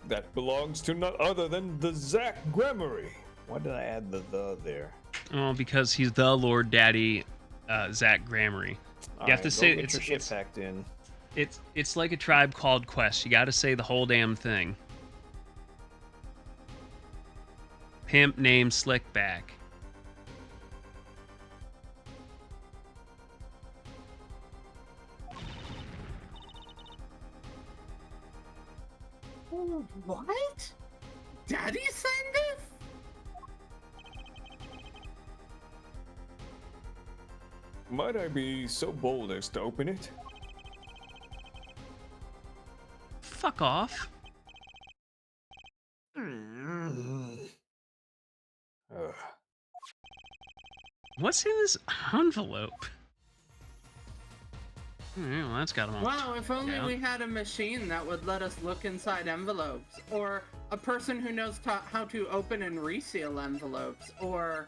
That belongs to none other than the Zach Gramarye. Why did I add the there? Oh, because he's the Lord Daddy, Zach Gramarye. You have to say get it's your shit packed in. It's like a Tribe Called Quest. You got to say the whole damn thing. Pimp named Slickback. What? Daddy signed this? Might I be so bold as to open it? Fuck off. Ugh. What's in this envelope? Well, that's got them all. Wow, if only Yeah. we had a machine that would let us look inside envelopes, or a person who knows how to open and reseal envelopes, or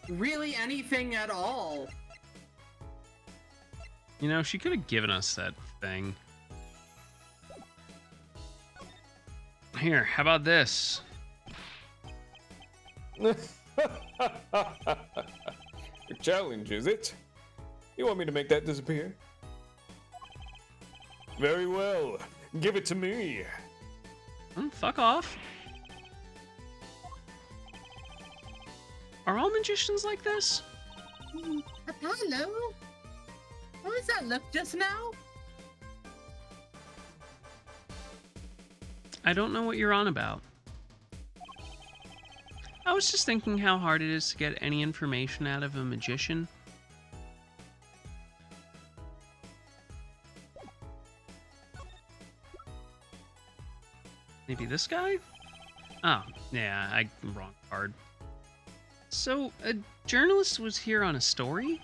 really anything at all. You know, she could have given us that thing. Here, how about this? A challenge, is it? You want me to make that disappear? Very well. Give it to me. Fuck off. Are all magicians like this? Hello? How does that look just now? I don't know what you're on about. I was just thinking how hard it is to get any information out of a magician. Maybe this guy? Oh, yeah, wrong card. So, a journalist was here on a story?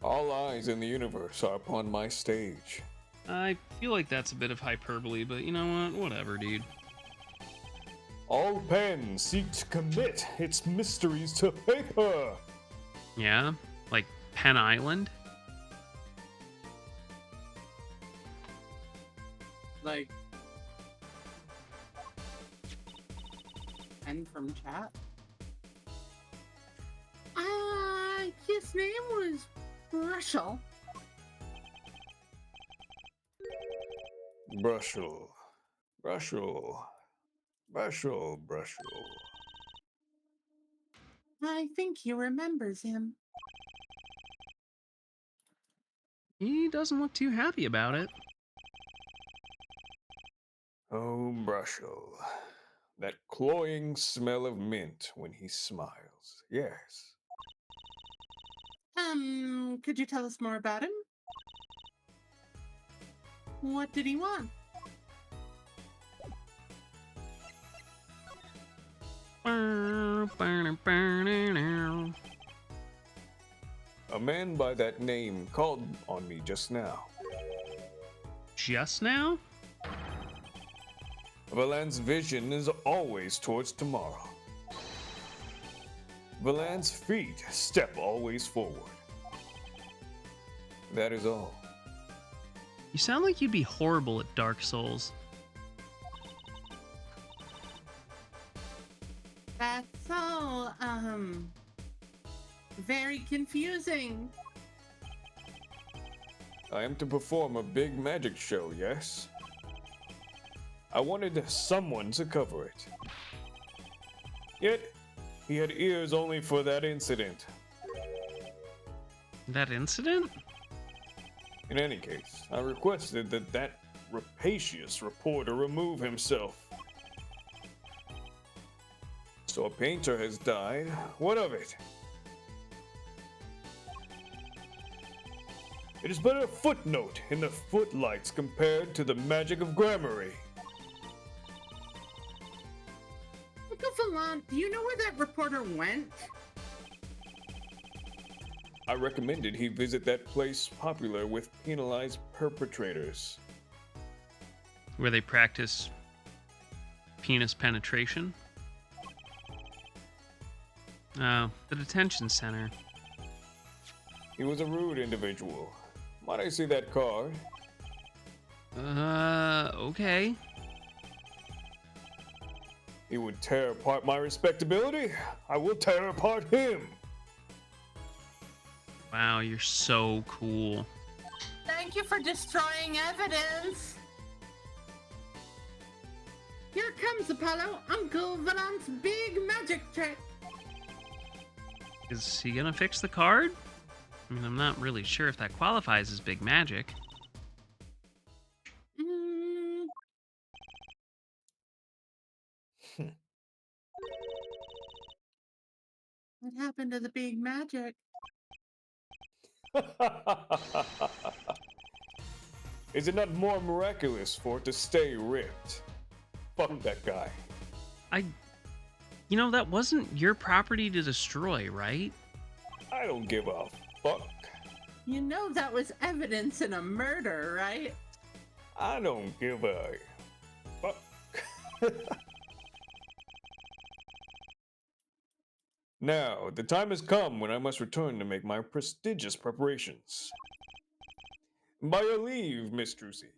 All eyes in the universe are upon my stage. I feel like that's a bit of hyperbole, but you know what? Whatever, dude. All pen seek to commit its mysteries to paper. Yeah? Like Penn Island? Like... And from chat? His name was Brushel. Brushel. Brushel. Brushel. Brushel. I think he remembers him. He doesn't look too happy about it. Oh, Brushel. That cloying smell of mint when he smiles. Yes. Could you tell us more about him? What did he want? A man by that name called on me just now. Just now? Valan's vision is always towards tomorrow. Valan's feet step always forward. That is all. You sound like you'd be horrible at Dark Souls. That's all, very confusing. I am to perform a big magic show, yes? I wanted someone to cover it. Yet, he had ears only for that incident. That incident? In any case, I requested that rapacious reporter remove himself. So a painter has died. What of it? It is but a footnote in the footlights compared to the magic of Gramarye. Uncle Valan, do you know where that reporter went? I recommended he visit that place popular with penalized perpetrators. Where they practice penis penetration? Oh, the detention center. He was a rude individual. Might I see that card? Okay. He would tear apart my respectability. I will tear apart him. Wow, you're so cool. Thank Thank you for destroying evidence. Here comes Apollo, Uncle Valant's big magic trick. Is he gonna fix the card? I mean, I'm not really sure if that qualifies as big magic. Mm, what happened to the big magic? Is it not more miraculous for it to stay ripped? Fuck that guy. You know, that wasn't your property to destroy, right? I don't give a fuck. You know that was evidence in a murder, right? I don't give a fuck. Now, the time has come when I must return to make my prestigious preparations. By your leave, Miss Drucy.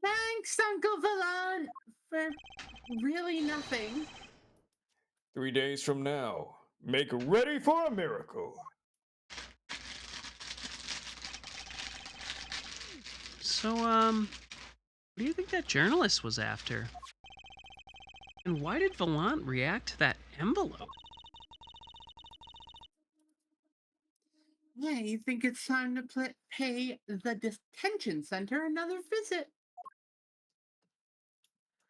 Thanks, Uncle Valant, for really nothing. 3 days from now, make ready for a miracle. So, what do you think that journalist was after? And why did Valant react to that envelope? I think it's time to pay the detention center another visit.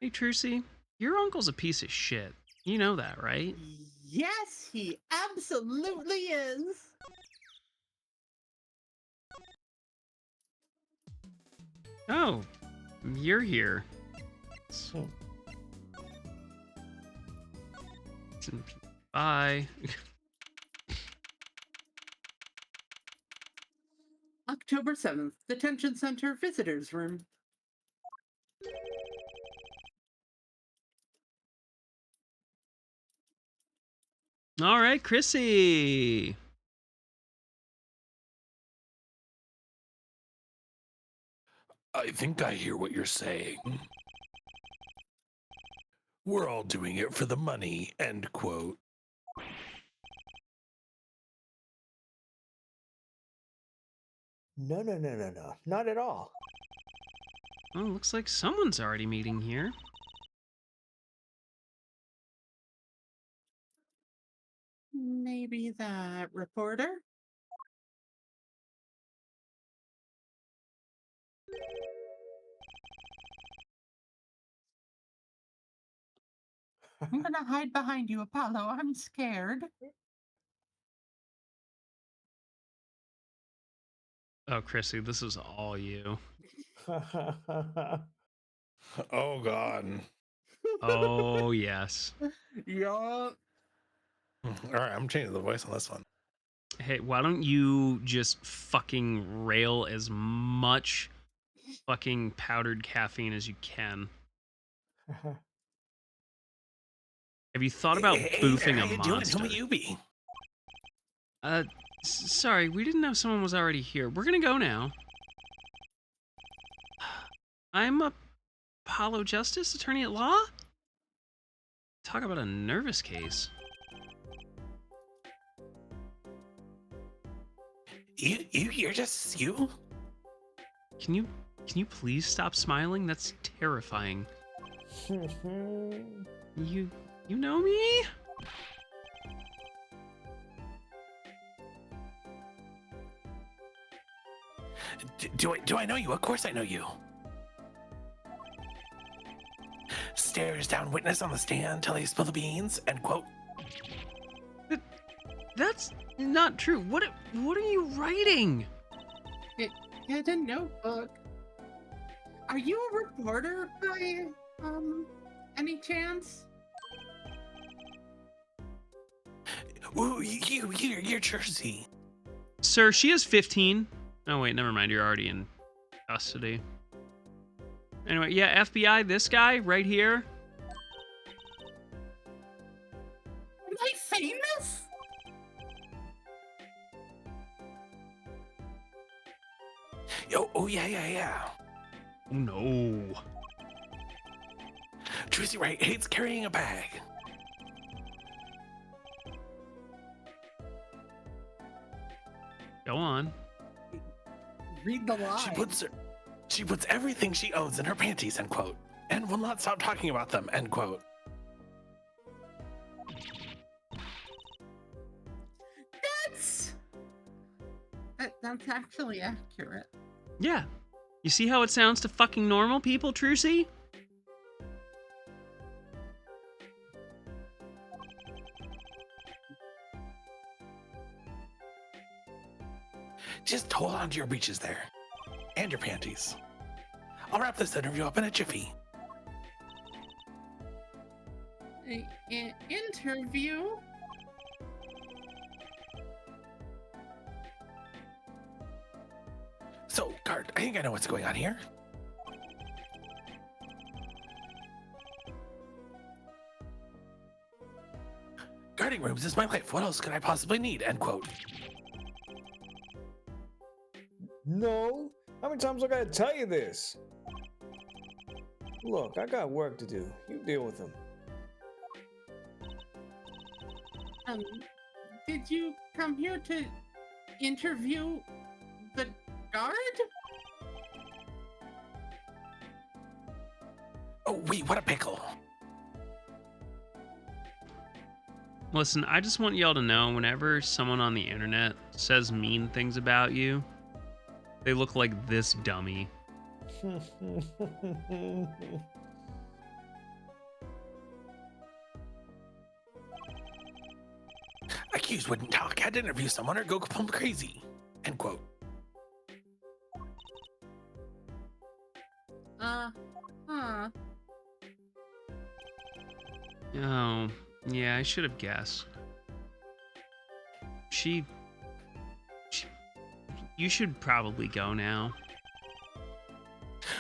Hey, Trucy, your uncle's a piece of shit. You know that, right? Yes, he absolutely is. Oh, you're here. Bye. October 7th, detention center visitors room. All right, Chrissy. I think I hear what you're saying. We're all doing it for the money, end quote. No, not at all. Oh, looks like someone's already meeting here. Maybe that reporter? I'm gonna hide behind you, Apollo. I'm scared. Oh, Chrissy, this is all you. Oh, God. Oh, yes. Yup. All right, I'm changing the voice on this one. Hey, why don't you just fucking rail as much fucking powdered caffeine as you can? Have you thought about boofing how a you monster? doing? Who may you be? Sorry, we didn't know someone was already here. We're gonna go now. I'm Apollo Justice, attorney at law? Talk about a nervous case. You're just you? Can you please stop smiling? That's terrifying. You know me? Do I know you? Of course I know you. Stares down witness on the stand till he spill the beans, end quote. That's not true. What are you writing? Get a notebook. Are you a reporter by any chance? Ooh, you're Jersey. Sir, she is 15. Oh wait, never mind. You're already in custody. Anyway, yeah, FBI, this guy right here. Am I famous? Oh yeah. Oh no. Tracy Wright hates carrying a bag. Go on. Read the line. She puts everything she owns in her panties, end quote, and will not stop talking about them, end quote. That's actually accurate. Yeah. You see how it sounds to fucking normal people, Trucy? Just hold on to your breeches there. And your panties. I'll wrap this interview up in a jiffy. Interview? So, Guard, I think I know what's going on here. Guarding rooms is my life. What else could I possibly need? End quote. No? How many times I gotta tell you this? Look, I got work to do. You deal with them. Did you come here to interview the guard? Oh, wait, what a pickle. Listen, I just want y'all to know whenever someone on the internet says mean things about you, they look like this dummy. Accused wouldn't talk. Had to interview someone or go plumb crazy. End quote. Huh. Oh, yeah, I should have guessed. You should probably go now.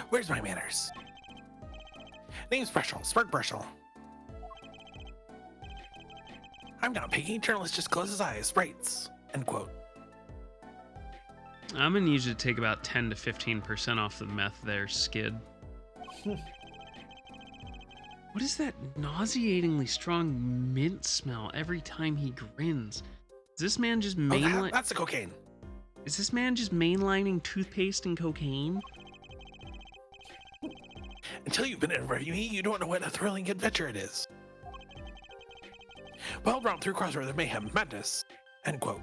Where's my manners? Name's Brushel, Spark Brushel. I'm not picky. Journalist just closes his eyes. Sprites. End quote. I'm gonna need you to take about 10 to 15% off the meth there, Skid. What is that nauseatingly strong mint smell every time he grins? Is this man just That's the cocaine. Is this man just mainlining toothpaste and cocaine? Until you've been interviewing me, you don't know what a thrilling adventure it is. Well, round through crossroads of mayhem, madness. End quote.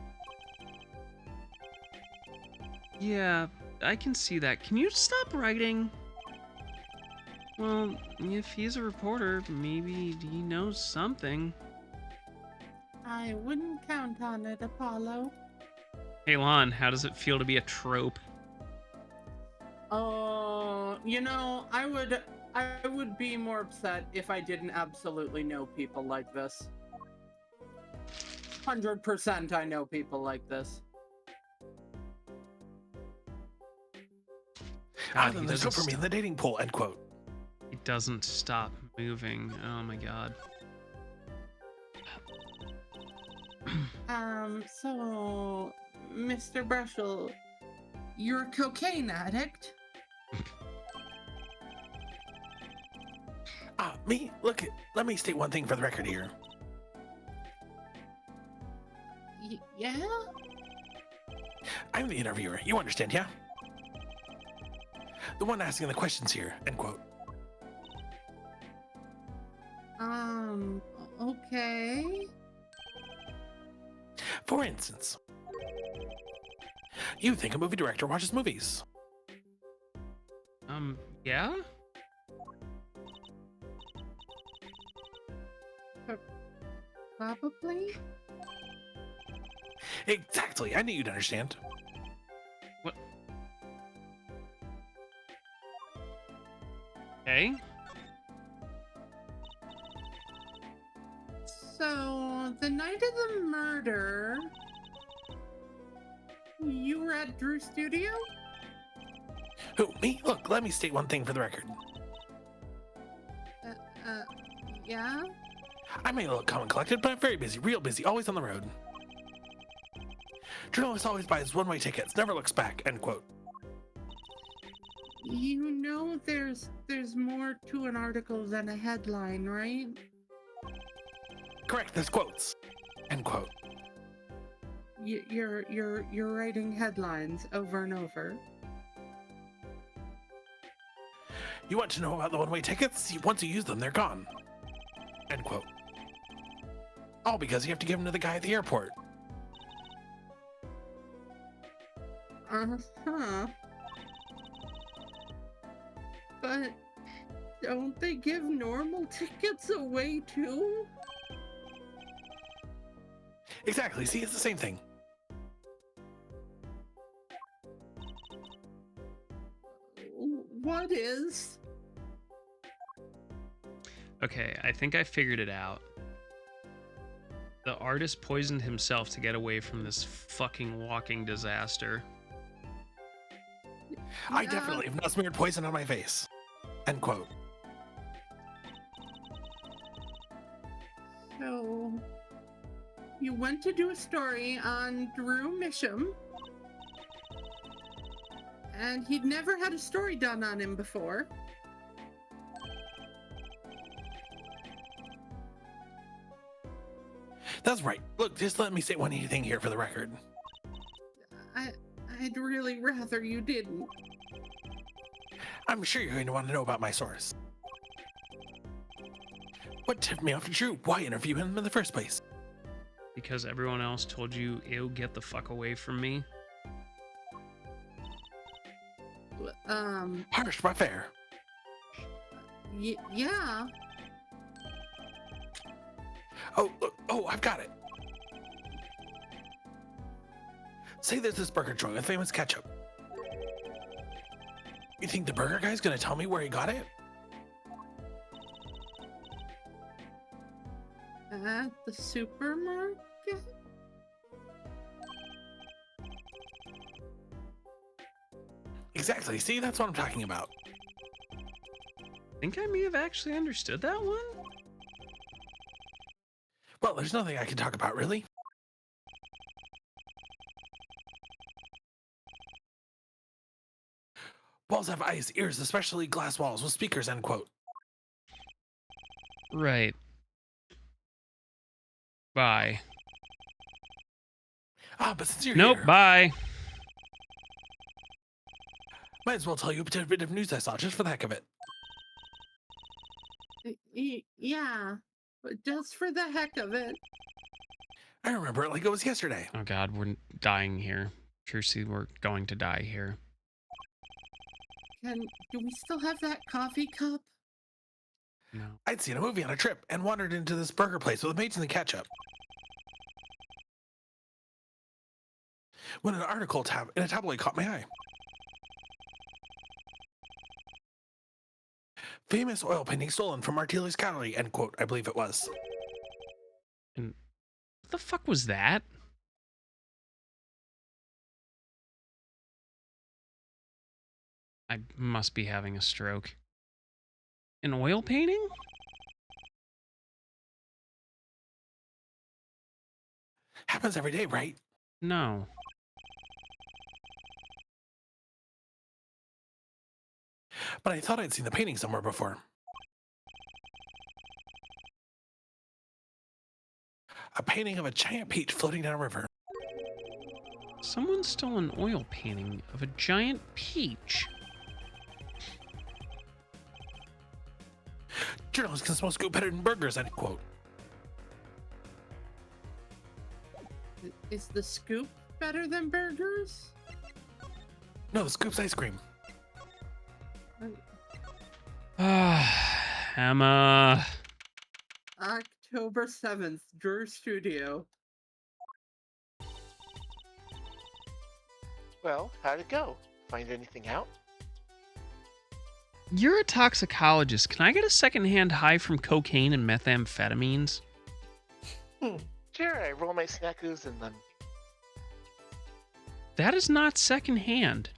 Yeah, I can see that. Can you stop writing? Well, if he's a reporter, maybe he knows something. I wouldn't count on it, Apollo. Hey, Lon, how does it feel to be a trope? You know, I would be more upset if I didn't absolutely know people like this. 100% I know people like this. Then there's hope for me in the dating pool. End quote. He doesn't stop moving. Oh my god. So, Mr. Brushel, you're a cocaine addict? Me? Look, let me state one thing for the record here. Yeah? I'm the interviewer. You understand, yeah? The one asking the questions here. End quote. Okay. For instance, you think a movie director watches movies. Yeah? Probably? Exactly. I knew you'd understand. What? Okay. So, the night of the murder, you were at Drew's studio? Who, me? Look, let me state one thing for the record. Yeah? I may look calm and collected, but I'm very busy, real busy, always on the road. Journalist always buys one-way tickets, never looks back, end quote. You know there's more to an article than a headline, right? Correct, there's quotes, end quote. You're writing headlines over and over. You want to know about the one-way tickets? Once you use them, they're gone. End quote. All because you have to give them to the guy at the airport. Uh-huh. But don't they give normal tickets away too? Exactly. See, it's the same thing. What is? Okay, I think I figured it out. The artist poisoned himself to get away from this fucking walking disaster. I definitely have not smeared poison on my face. End quote. So, you went to do a story on Drew Misham, and he'd never had a story done on him before. That's right. Look, just let me say one thing here for the record. I'd really rather you didn't. I'm sure you're going to want to know about my source. What tipped me off to Drew? Why interview him in the first place? Because everyone else told you, ew, get the fuck away from me. Harsh but fair. Yeah. Oh, look, I've got it. Say there's this burger joint with famous ketchup. You think the burger guy's gonna tell me where he got it? At the supermarket? Exactly. See, that's what I'm talking about. I think I may have actually understood that one. Well, there's nothing I can talk about, really. Walls have eyes, ears, especially glass walls with speakers, end quote. Right. Bye. Ah, but since you're Nope, here, bye. might as well tell you a bit of news I saw, just for the heck of it. Yeah, but just for the heck of it. I remember it like it was yesterday. Oh god, we're dying here. Seriously, we're going to die here. Do we still have that coffee cup? No. I'd seen a movie on a trip and wandered into this burger place with mates and ketchup. When an article in a tabloid caught my eye. Famous oil painting stolen from Martili's gallery, end quote, I believe it was. And what the fuck was that? I must be having a stroke. An oil painting? Happens every day, right? No. But I thought I'd seen the painting somewhere before. A painting of a giant peach floating down a river. Someone stole an oil painting of a giant peach. Journalists can smell scoop better than burgers, end quote. Is the scoop better than burgers? No, the scoop's ice cream. Emma. October 7th, Drew Studio. Well, how'd it go? Find anything out? You're a toxicologist. Can I get a secondhand high from cocaine and methamphetamines? Sure, I roll my snackoos in them. That is not secondhand.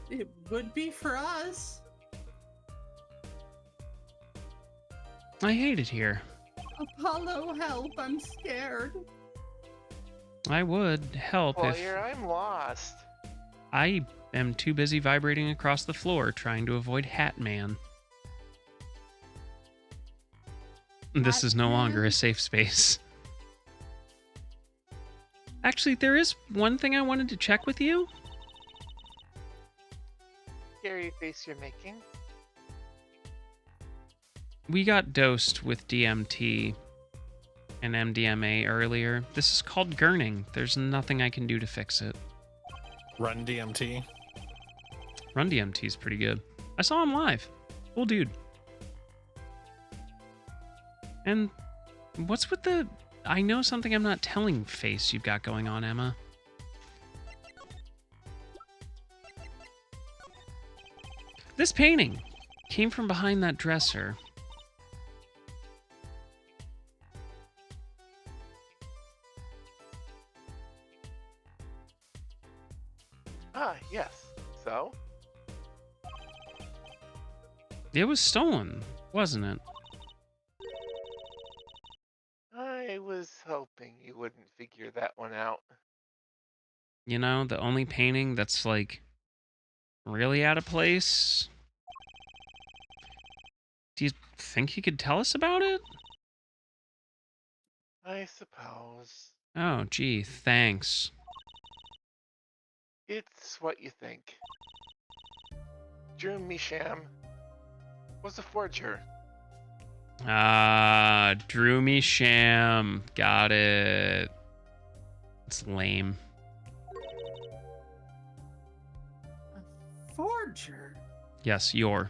It would be for us. I hate it here. Apollo, help, I'm scared. I would help Well, if here I'm lost. I am too busy vibrating across the floor trying to avoid Hat Man. This is no longer a safe space. Actually, there is one thing I wanted to check with you. scary face you're making. We got dosed with DMT and MDMA earlier. This is called gurning. There's nothing I can do to fix it. Run DMT. Run DMT is pretty good. I saw him live. Cool dude. And what's with the I know something I'm not telling face you've got going on, Emma? This painting came from behind that dresser. Ah, yes. So? It was stolen, wasn't it? I was hoping you wouldn't figure that one out. You know, the only painting that's like really out of place. Do you think you could tell us about it? I suppose. Oh, gee, thanks. It's what you think. Drew Misham was a forger. Ah, Drew Me Sham. Got it. It's lame. A forger? Yes, your.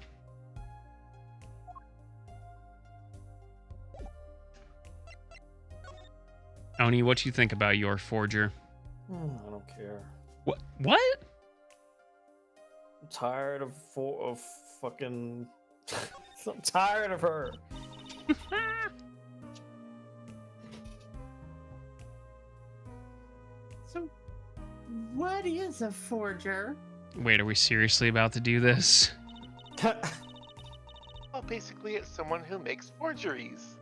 Oni, what you think about your forger? I don't care. What? What? I'm tired of fucking. I'm tired of her. So, what is a forger? Wait, are we seriously about to do this? Well, basically, it's someone who makes forgeries.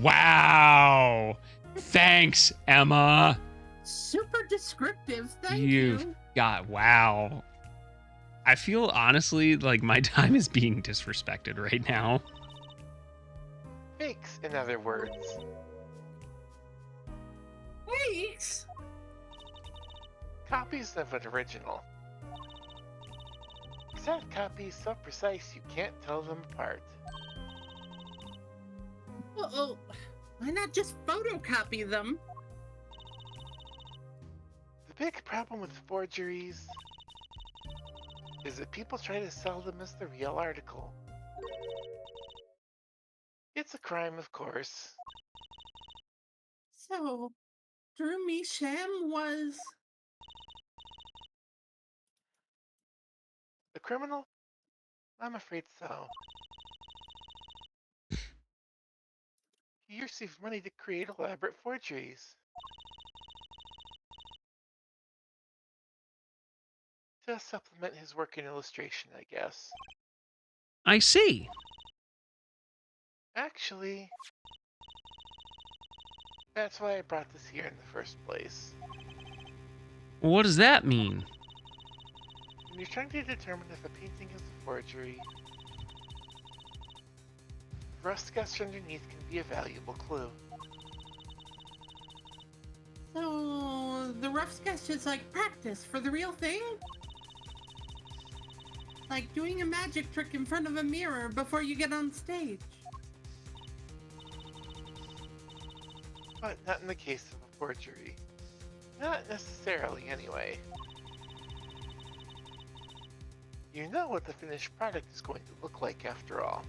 Wow. Thanks, Emma. Super descriptive, thank You've you. got wow. I feel honestly like my time is being disrespected right now. Fakes, in other words. Thanks. Copies of an original. Exact copies so precise you can't tell them apart. Uh-oh. Why not just photocopy them? The big problem with forgeries is that people try to sell them as the real article. It's a crime, of course. So, Drew Misham was... The criminal? I'm afraid so. He received money to create elaborate forgeries. To supplement his work in illustration, I guess. I see. Actually, that's why I brought this here in the first place. What does that mean? When you're trying to determine if a painting is a forgery, the rough sketch underneath can be a valuable clue. So, the rough sketch is like practice for the real thing? Like doing a magic trick in front of a mirror before you get on stage. But not in the case of a forgery. Not necessarily, anyway. You know what the finished product is going to look like after all.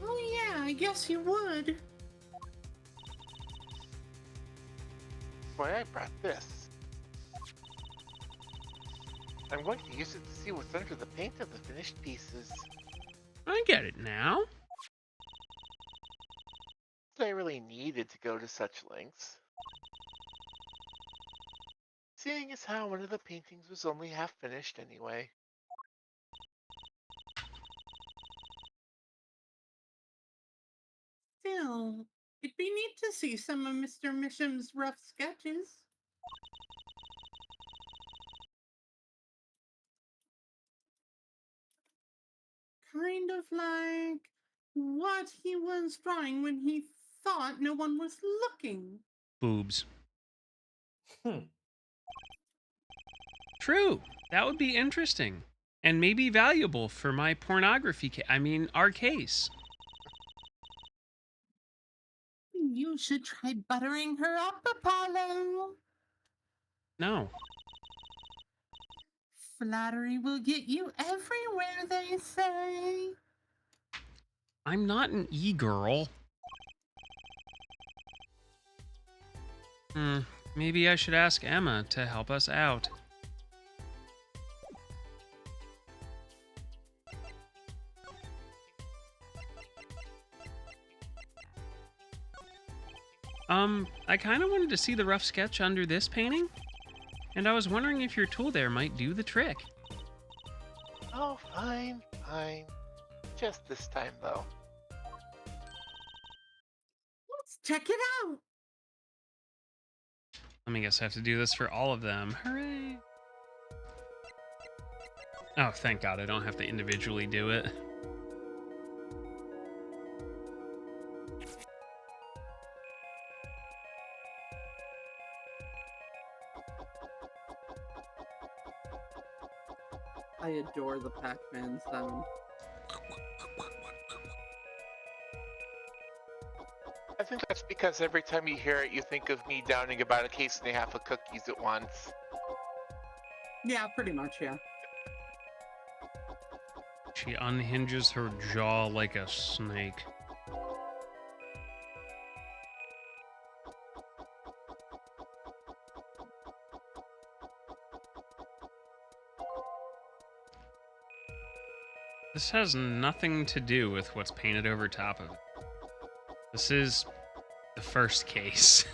Oh yeah, I guess you would. Why I brought this. I'm going to use it to see what's under the paint of the finished pieces. I get it now. I really needed to go to such lengths. Seeing as how one of the paintings was only half finished anyway. Still, it'd be neat to see some of Mr. Misham's rough sketches. Kind of like what he was drawing when he thought no one was looking. Boobs. Hmm. True. That would be interesting. And maybe valuable for my pornography our case. You should try buttering her up, Apollo. No. Flattery will get you everywhere, they say. I'm not an e-girl. Maybe I should ask Emma to help us out. I kind of wanted to see the rough sketch under this painting, and I was wondering if your tool there might do the trick. Oh, fine, fine. Just this time, though. Let's check it out. Let me guess, I have to do this for all of them. Hooray! Oh, thank God, I don't have to individually do it. I adore the Pac-Man sound. I think that's because every time you hear it, you think of me downing about a case and a half of cookies at once. Yeah, pretty much, yeah. She unhinges her jaw like a snake. This has nothing to do with what's painted over top of it. This is the first case.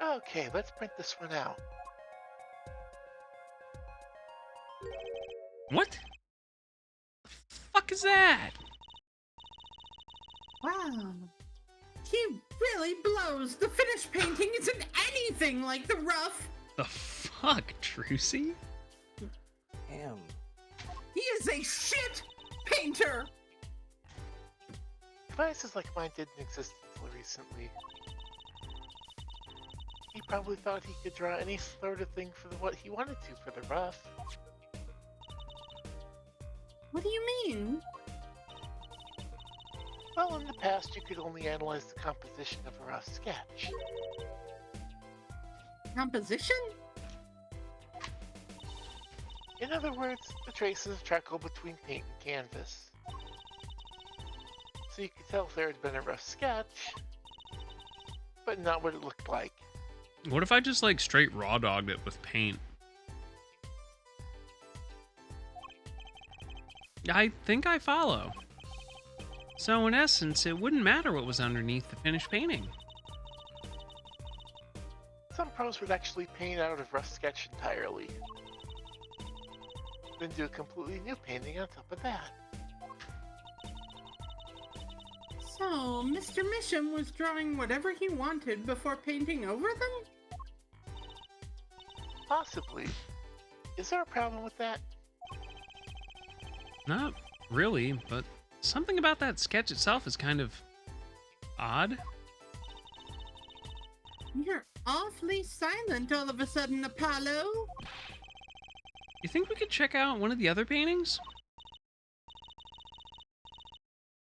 Okay, let's print this one out. What? The fuck is that? Wow. He really blows. The finished painting isn't anything like the rough. The fuck, Trucy? Damn. He is a shit painter. Devices like mine didn't exist until recently. He probably thought he could draw any sort of thing for what he wanted to for the rough. What do you mean? Well, in the past, you could only analyze the composition of a rough sketch. Composition? In other words, the traces of charcoal between paint and canvas. So you could tell if there had been a rough sketch, but not what it looked like. What if I just like straight raw dogged it with paint? I think I follow. So in essence, it wouldn't matter what was underneath the finished painting. Some pros would actually paint out of rough sketch entirely. Then do a completely new painting on top of that. So, Mr. Misham was drawing whatever he wanted before painting over them? Possibly. Is there a problem with that? Not really, but something about that sketch itself is kind of odd. You're awfully silent all of a sudden, Apollo. You think we could check out one of the other paintings?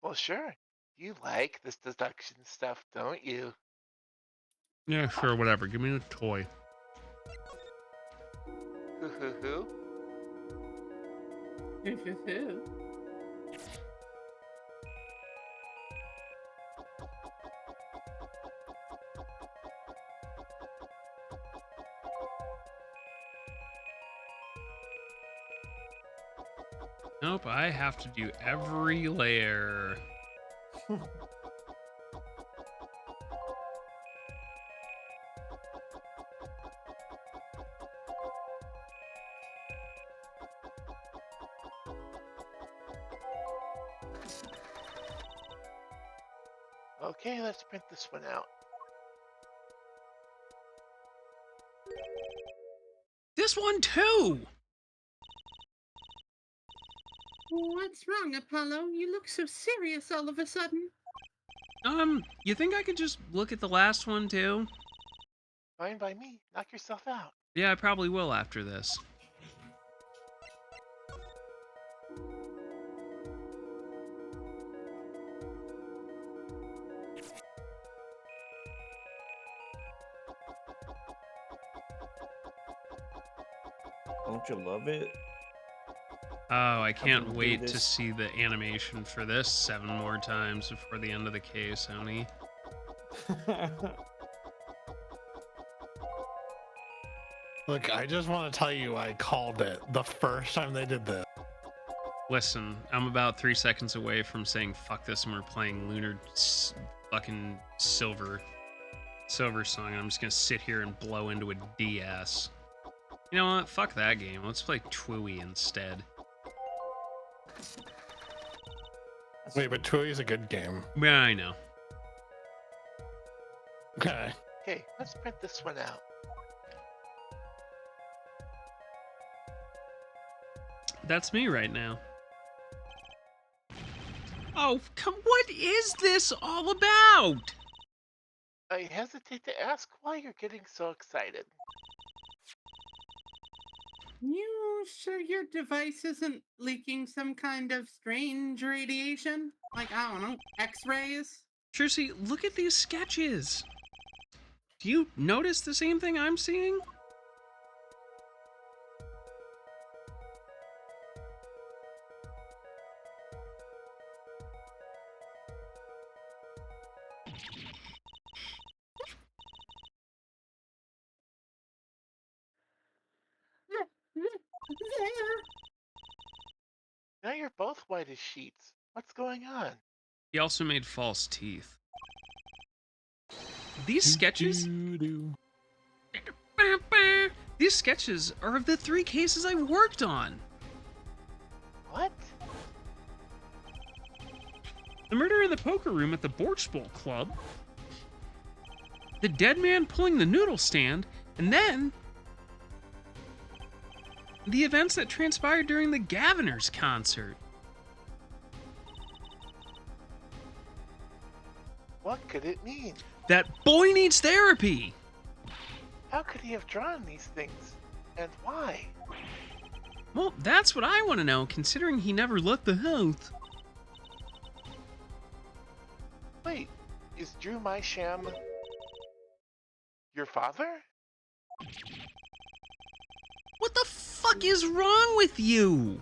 Well, sure. You like this deduction stuff, don't you? Yeah, sure, whatever. Give me the toy. Hoo hoo hoo. Nope, I have to do every layer. Okay, let's print this one out. This one too! What's wrong, Apollo? You look so serious all of a sudden. You think I could just look at the last one too? Fine by me. Knock yourself out. Yeah, I probably will after this. Don't you love it? Oh, I can't do wait to this. see the animation for this 7 more times before the end of the case, Oni. Look, I just want to tell you I called it the first time they did this. Listen, I'm about 3 seconds away from saying fuck this and we're playing fucking Silver Song, and I'm just gonna sit here and blow into a DS. You know what? Fuck that game. Let's play Twooey instead. Wait, but Tui is a good game. Yeah, I know. Okay. Okay, let's print this one out. That's me right now. Oh, what is this all about? I hesitate to ask why you're getting so excited. You sure your device isn't leaking some kind of strange radiation? Like, I don't know, X-rays? Trucy, look at these sketches. Do you notice the same thing I'm seeing? There. Now you're both white as sheets. What's going on? He also made false teeth. These sketches? These sketches are of the 3 cases I've worked on. What? The murder in the poker room at the Borch Bowl Club, the dead man pulling the noodle stand, and then the events that transpired during the Gaviners concert. What could it mean? That boy needs therapy! How could he have drawn these things? And why? Well, that's what I want to know, considering he never left the house. Wait, is Drew my sham your father? What the fuck is wrong with you?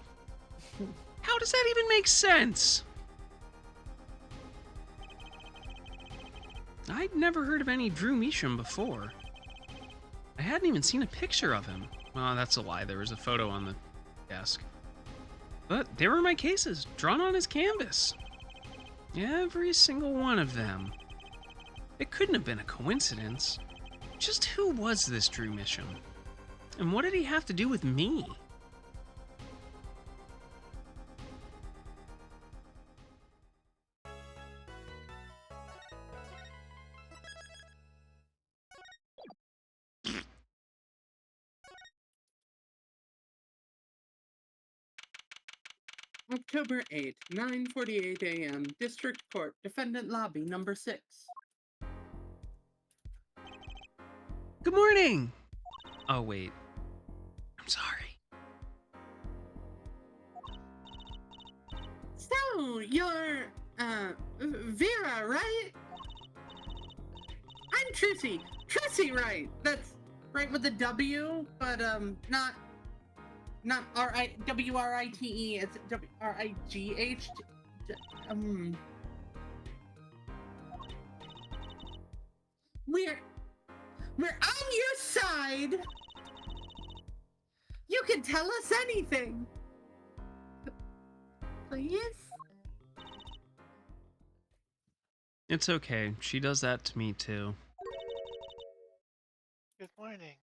How does that even make sense? I'd never heard of any Drew Measham before. I hadn't even seen a picture of him. Well, that's a lie. There was a photo on the desk. But they were my cases, drawn on his canvas. Every single one of them. It couldn't have been a coincidence. Just who was this Drew Measham? And what did he have to do with me? October 8th, 9:48 a.m. District Court, Defendant Lobby, number 6. Good morning! Oh, wait. I'm sorry. So, you're, Vera, right? I'm Trucy. Trucy, right. That's right with the W, but, not W-R-I-T-E, it's W-R-I-G-H. We're on your side. You can tell us anything. Please? It's okay. She does that to me, too. Good morning.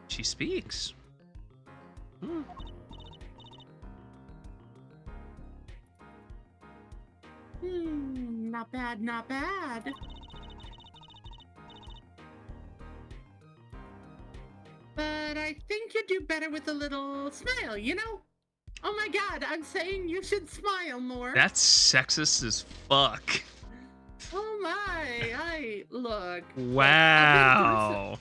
She speaks. Not bad, not bad. But I think you do better with a little smile, you know? Oh my god, I'm saying you should smile more. That's sexist as fuck. Oh my, look. Wow.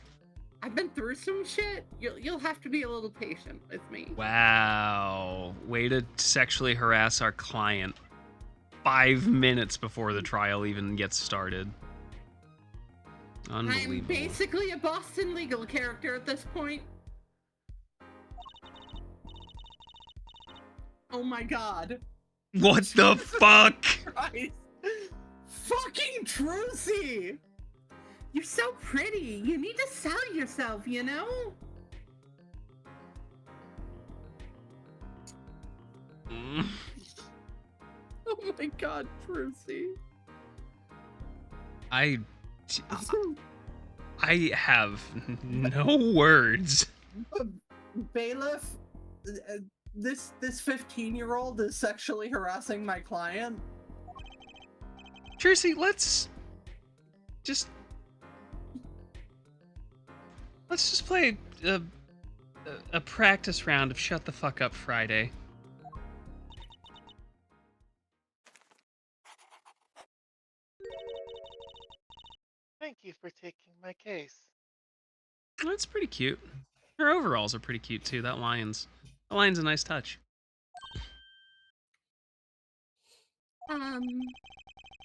I've been through some shit. You'll have to be a little patient with me. Wow. Way to sexually harass our client 5 minutes before the trial even gets started. Unbelievable. I'm basically a Boston legal character at this point. Oh my god. What the fuck? Christ. Fucking Trucy! You're so pretty. You need to sell yourself, you know? Mm. Oh my god, Trucy. I have no words. Bailiff, this 15-year-old is sexually harassing my client. Jersey, let's just play a practice round of Shut the Fuck Up Friday. Thank you for taking my case. That's pretty cute. Her overalls are pretty cute too. The lion's a nice touch.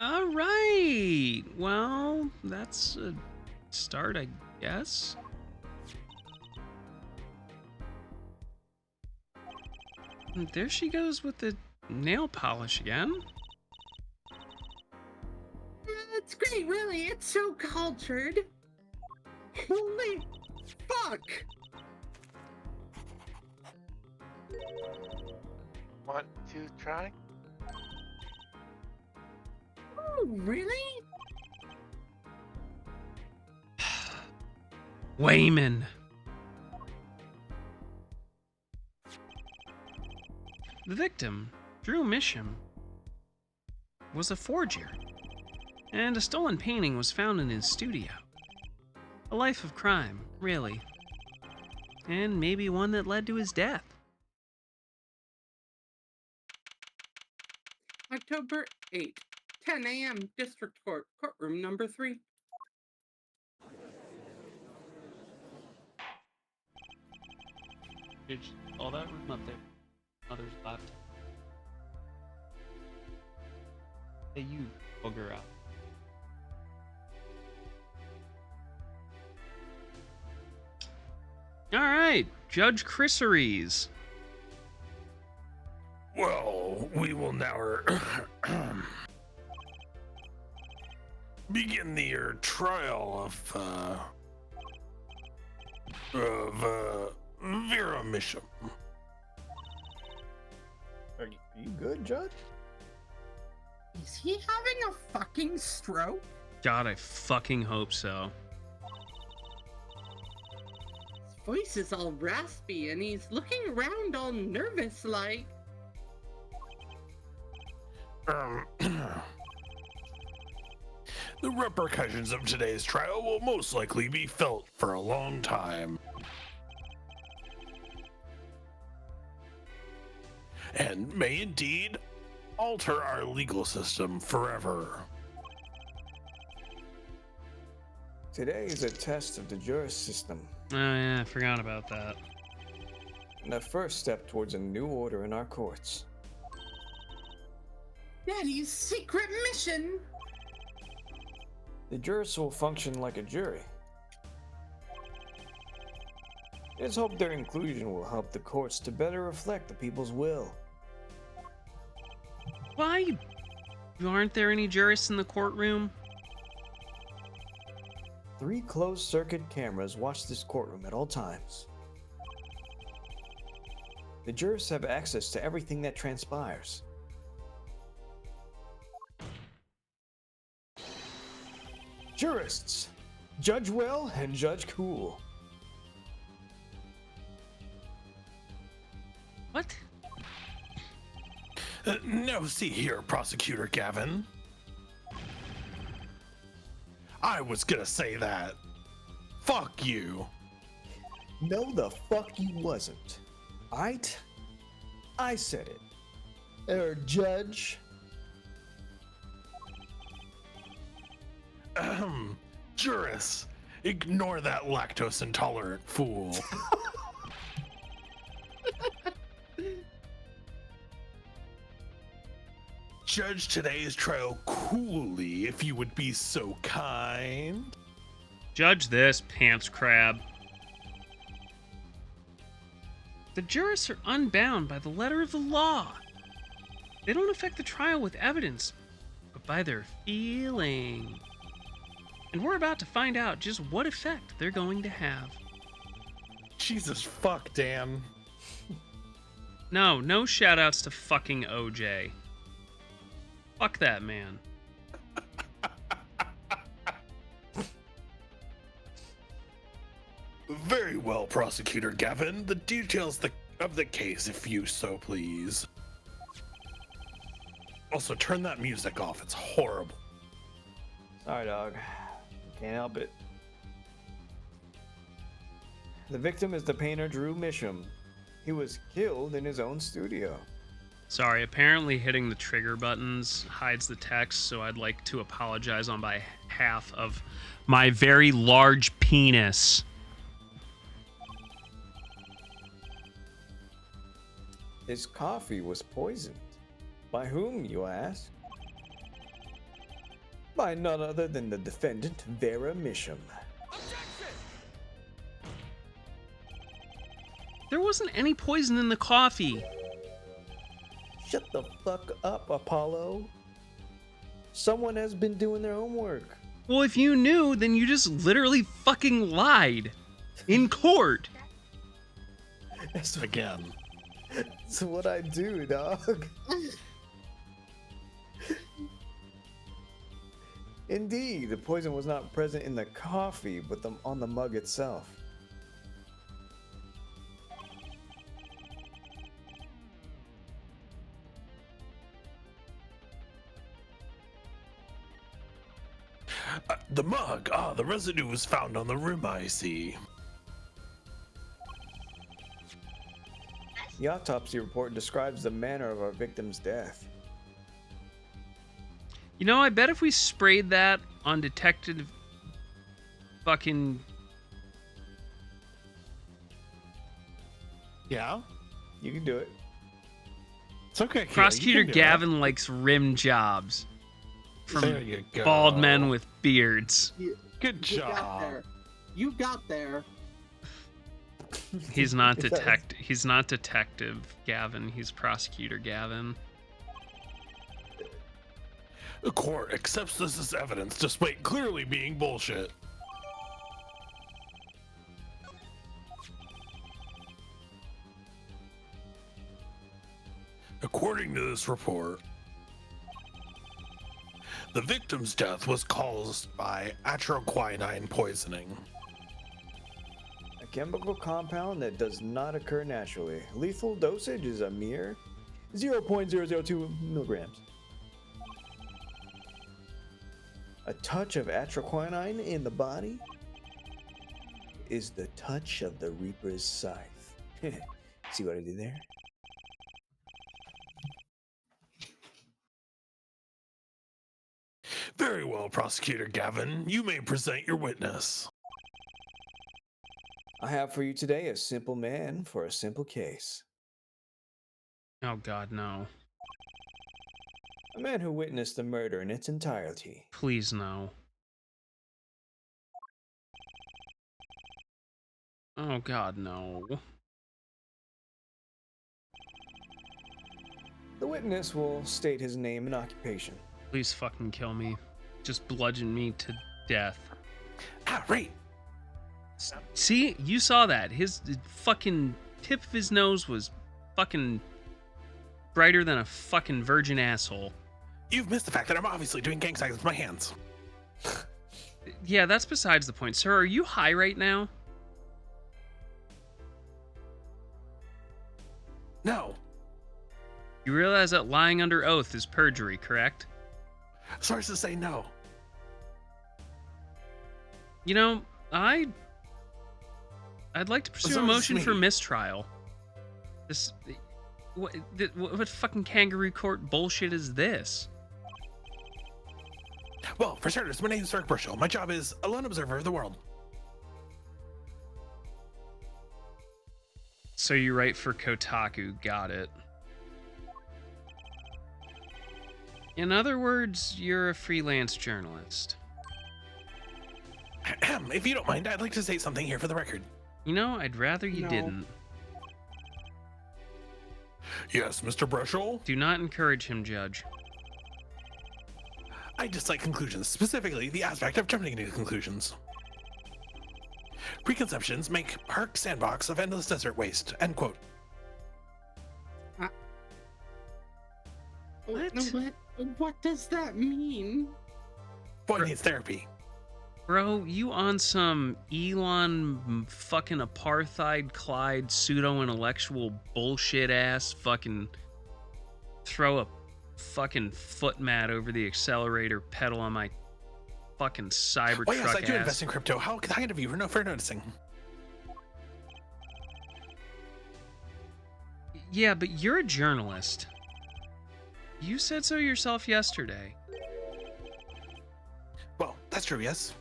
All right. Well, that's a start, I guess. And there she goes with the nail polish again. It's great, really. It's so cultured. Holy fuck! Want to try? Oh, really? Wayman. The victim, Drew Misham, was a forger, and a stolen painting was found in his studio. A life of crime, really. And maybe one that led to his death. October 8th, 10 a.m. District Court, courtroom number 3. All that room up there. Mother's laptop. Hey, you bugger out. All right, Judge Chrysaries. Well, we will now begin the trial of Vera Misham. Are you good, Judge? Is he having a fucking stroke? God, I fucking hope so. His voice is all raspy and he's looking around all nervous like. The repercussions of today's trial will most likely be felt for a long time. And may indeed alter our legal system forever. Today is a test of the juris system, Oh yeah, I forgot about that. and the first step towards a new order in our courts. Daddy's secret mission! The jurors will function like a jury. Let's hope their inclusion will help the courts to better reflect the people's will. Why? Aren't there any jurists in the courtroom? 3 closed-circuit cameras watch this courtroom at all times. The jurists have access to everything that transpires. Jurists! Judge Will and Judge Cool. What? No, see here, Prosecutor Gavin. I was gonna say that. Fuck you. No, the fuck you wasn't. Aight? I said it. Judge. Juris, ignore that lactose intolerant fool. Judge today's trial coolly, if you would be so kind. Judge this, pants crab. The jurists are unbound by the letter of the law. They don't affect the trial with evidence, but by their feeling. And we're about to find out just what effect they're going to have. Jesus fuck, Dan. No shoutouts to fucking OJ. Fuck that man. Very well, Prosecutor Gavin. The details of the case, if you so please. Also, turn that music off. It's horrible. Sorry, dog. Can't help it. The victim is the painter Drew Misham. He was killed in his own studio. Sorry, apparently hitting the trigger buttons hides the text, so I'd like to apologize on behalf of my very large penis. His coffee was poisoned. By whom, you ask? By none other than the defendant, Vera Misham. There wasn't any poison in the coffee. Shut the fuck up, Apollo. Someone has been doing their homework. Well, if you knew, then you just literally fucking lied. In court. Again. That's what I do, dog. Indeed, the poison was not present in the coffee, but on the mug itself. The mug. The residue was found on the rim, I see. The autopsy report describes the manner of our victim's death. You know, I bet if we sprayed that on Detective fucking... Yeah? You can do it. It's okay. Prosecutor you can do that. Gavin likes rim jobs. From There you go. bald men with beards. Good You got job. there. You got there. He's not Yes. He's not Detective Gavin. He's Prosecutor Gavin. The court accepts this as evidence despite clearly being bullshit. According to this report, the victim's death was caused by atroquinine poisoning. A chemical compound that does not occur naturally. Lethal dosage is a mere 0.002 milligrams. A touch of atroquinine in the body is the touch of the Reaper's scythe. See what I did there? Very well, Prosecutor Gavin. You may present your witness. I have for you today a simple man for a simple case. Oh god, no. A man who witnessed the murder in its entirety. Please no. Oh god, no. The witness will state his name and occupation. Please fucking kill me. Just bludgeon me to death. Ah, right. See? You saw that. His fucking tip of his nose was fucking brighter than a fucking virgin asshole. You've missed the fact that I'm obviously doing gang signs with my hands. Yeah, that's besides the point. Sir, are you high right now? No. You You realize that lying under oath is perjury, correct? Sources say no. You know, I'd like to pursue a So does motion for me. mistrial. What fucking kangaroo court bullshit is this? Well, for starters, my name is Rick Burchell. My job is a lone observer of the world. So you write for Kotaku, got it. In other words, you're a freelance journalist. If you don't mind, I'd like to say something here for the record. You know, I'd rather you No. didn't. Yes, Mr. Burchell. Do not encourage him, Judge. I dislike conclusions, specifically the aspect of jumping into conclusions. Preconceptions make park sandbox of endless desert waste. End quote. What does that mean? Boy needs therapy. Bro, you on some Elon fucking apartheid Clyde pseudo-intellectual bullshit ass fucking throw a fucking foot mat over the accelerator pedal on my fucking Cybertruck Oh yes, I do ass. invest in crypto. How kind of you for noticing. Yeah, but you're a journalist. You said so yourself yesterday. Well, that's true, yes.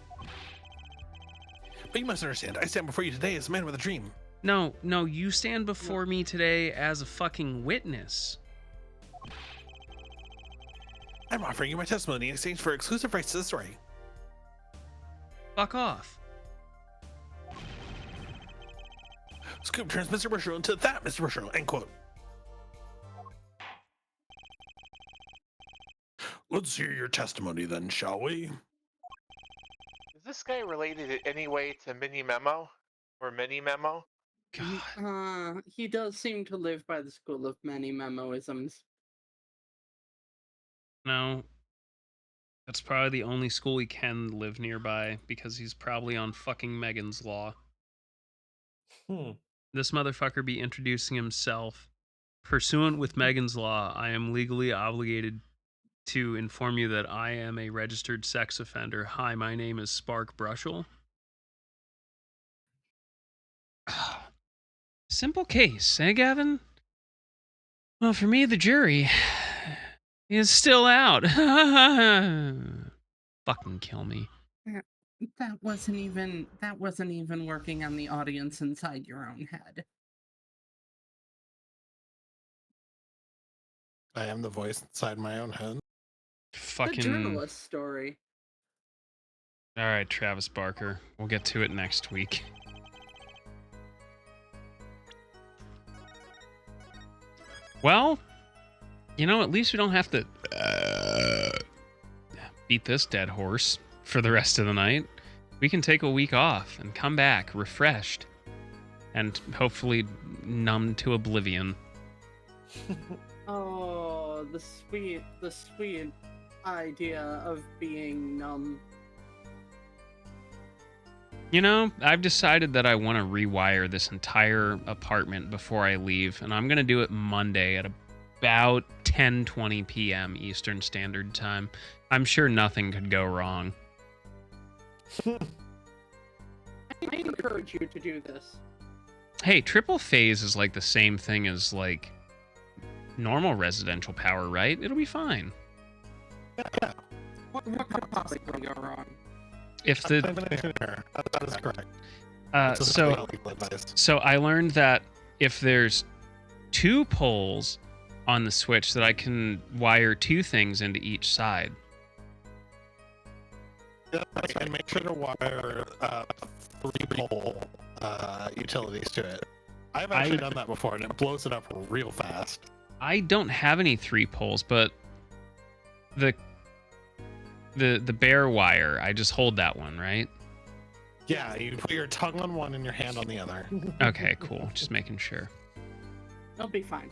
But you must understand, I stand before you today as a man with a dream. No, you stand before me today as a fucking witness. I'm offering you my testimony in exchange for exclusive rights to the story. Fuck off. Scoop turns Mr. Burchell into that Mr. Burchell. End quote. Let's hear your testimony then, shall we? Is this guy related in any way to Mini Memo? Or Mini Memo? God. He does seem to live by the school of many memoisms. No. That's probably the only school he can live nearby because he's probably on fucking Megan's Law. This motherfucker be introducing himself. Pursuant with Megan's Law, I am legally obligated to inform you that I am a registered sex offender. Hi, my name is Spark Brushel. Simple case, eh, Gavin? Well, for me, the jury is still out. Fucking kill me. That wasn't even working on the audience inside your own head. I am the voice inside my own head. The Fucking. journalist story. All right, Travis Barker. We'll get to it next week. Well, you know, at least we don't have to beat this dead horse for the rest of the night. We can take a week off and come back refreshed and hopefully numbed to oblivion. Oh, the sweet idea of being numb. You know, I've decided that I want to rewire this entire apartment before I leave, and I'm going to do it Monday at about 10:20 p.m. Eastern Standard Time. I'm sure nothing could go wrong. I encourage you to do this. Hey, triple phase is like the same thing as like normal residential power, right? It'll be fine. What could possibly go wrong? If the That is correct. So I learned that if there's 2 poles on the switch, that I can wire 2 things into each side. And make sure to wire 3-pole utilities to it. I've actually done that before, and it blows it up real fast. I don't have any 3 poles, but the bare wire, I just hold that one, right? Yeah, you put your tongue on one and your hand on the other. Okay, cool. Just making sure. They'll be fine.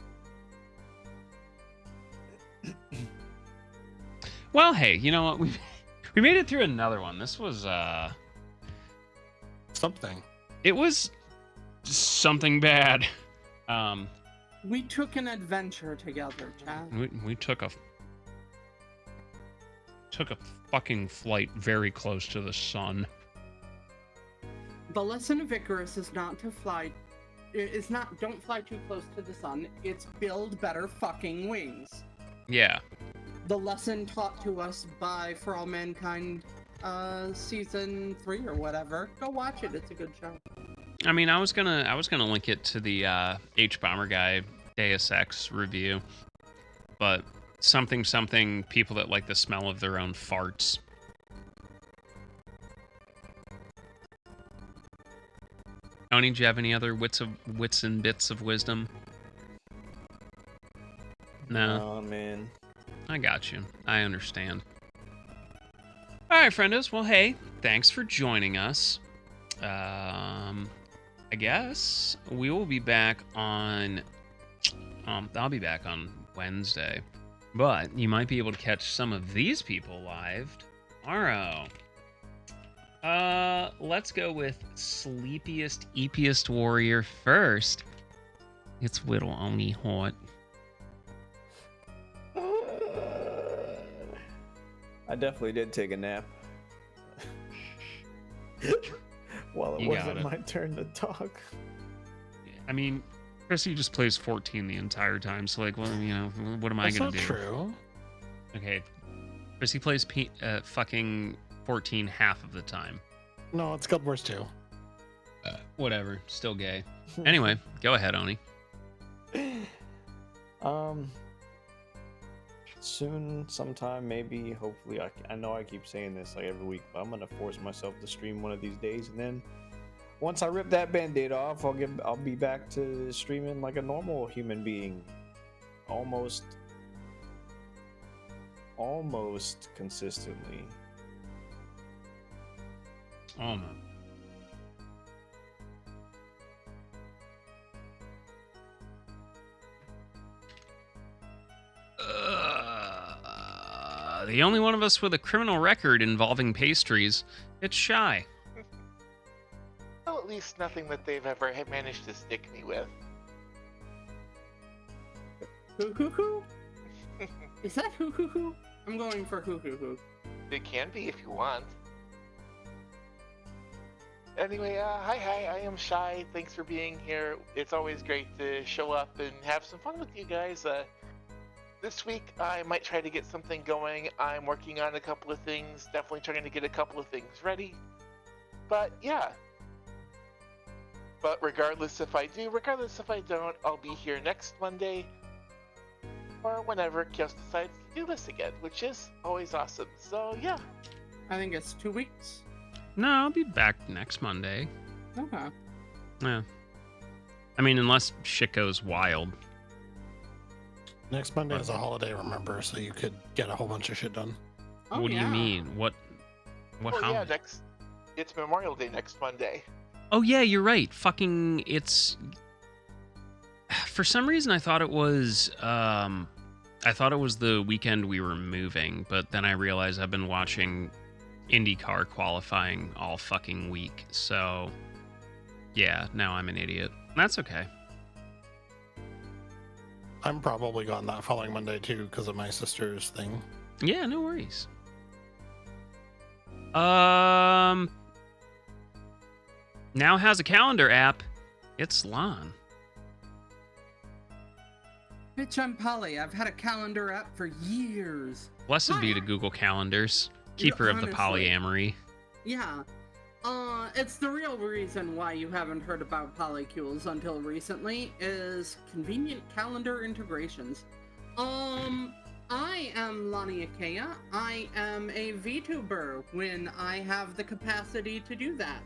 Well, hey, you know what? We made it through another one. This was Something. it was something bad. We took an adventure together, Chad. We took a fucking flight very close to the sun. The lesson of Icarus is not to fly. It's not don't fly too close to the sun. It's build better fucking wings. Yeah. The lesson taught to us by For All Mankind, season 3 or whatever. Go watch it. It's a good show. I mean, I was gonna link it to the H Bomber Guy Deus Ex review, but something people that like the smell of their own farts. Tony, do you have any other wits and bits of wisdom? No. Oh man. I got you. I understand. All right, friendos. Well, hey, thanks for joining us. I guess we will be back on. I'll be back on Wednesday, but you might be able to catch some of these people live tomorrow. Let's go with sleepiest, eepiest warrior first. It's Whittle Oni Hot. I definitely did take a nap. Well, it You got wasn't it. my turn to talk. I mean, Chrissy just plays 14 the entire time, so like, well, you know, what am I That's gonna not do? true. Okay, Chrissy plays fucking 14 half of the time. No, it's Guild Wars 2. Whatever, still gay. Anyway, go ahead, Oni. Soon, sometime, maybe, hopefully. I know I keep saying this like every week, but I'm gonna force myself to stream one of these days, and then once I rip that band-aid off, I'll be back to streaming like a normal human being, almost consistently. Oh no. The only one of us with a criminal record involving pastries. It's Shy. Well, at least nothing that they've ever managed to stick me with. Hoo hoo hoo? Is that hoo hoo hoo? I'm going for hoo hoo hoo. It can be if you want. Anyway, hi, I am Shy. Thanks for being here. It's always great to show up and have some fun with you guys. This week, I might try to get something going. I'm working on a couple of things, definitely trying to get a couple of things ready. But yeah. But regardless if I do, regardless if I don't, I'll be here next Monday. Or whenever Kios decides to do this again, which is always awesome. So yeah. I think it's 2 weeks. No, I'll be back next Monday. Okay. Yeah. I mean, unless shit goes wild. Next Monday is a holiday, remember, so you could get a whole bunch of shit done. Oh, What do you yeah. mean? What Oh yeah, holiday? it's Memorial Day next Monday. Oh yeah, you're right. Fucking it's for some reason I thought it was the weekend we were moving, but then I realized I've been watching IndyCar qualifying all fucking week. So yeah, now I'm an idiot. That's okay. I'm probably gone that following Monday too because of my sister's thing. Yeah, no worries. Now has a calendar app. It's Lon. Bitch, I'm Polly. I've had a calendar app for years. Blessed be Hi. to Google Calendars, You know, keeper of the honestly. polyamory. Yeah. It's the real reason why you haven't heard about polycules until recently is convenient calendar integrations. I am Lonnie Ikea. I am a VTuber when I have the capacity to do that.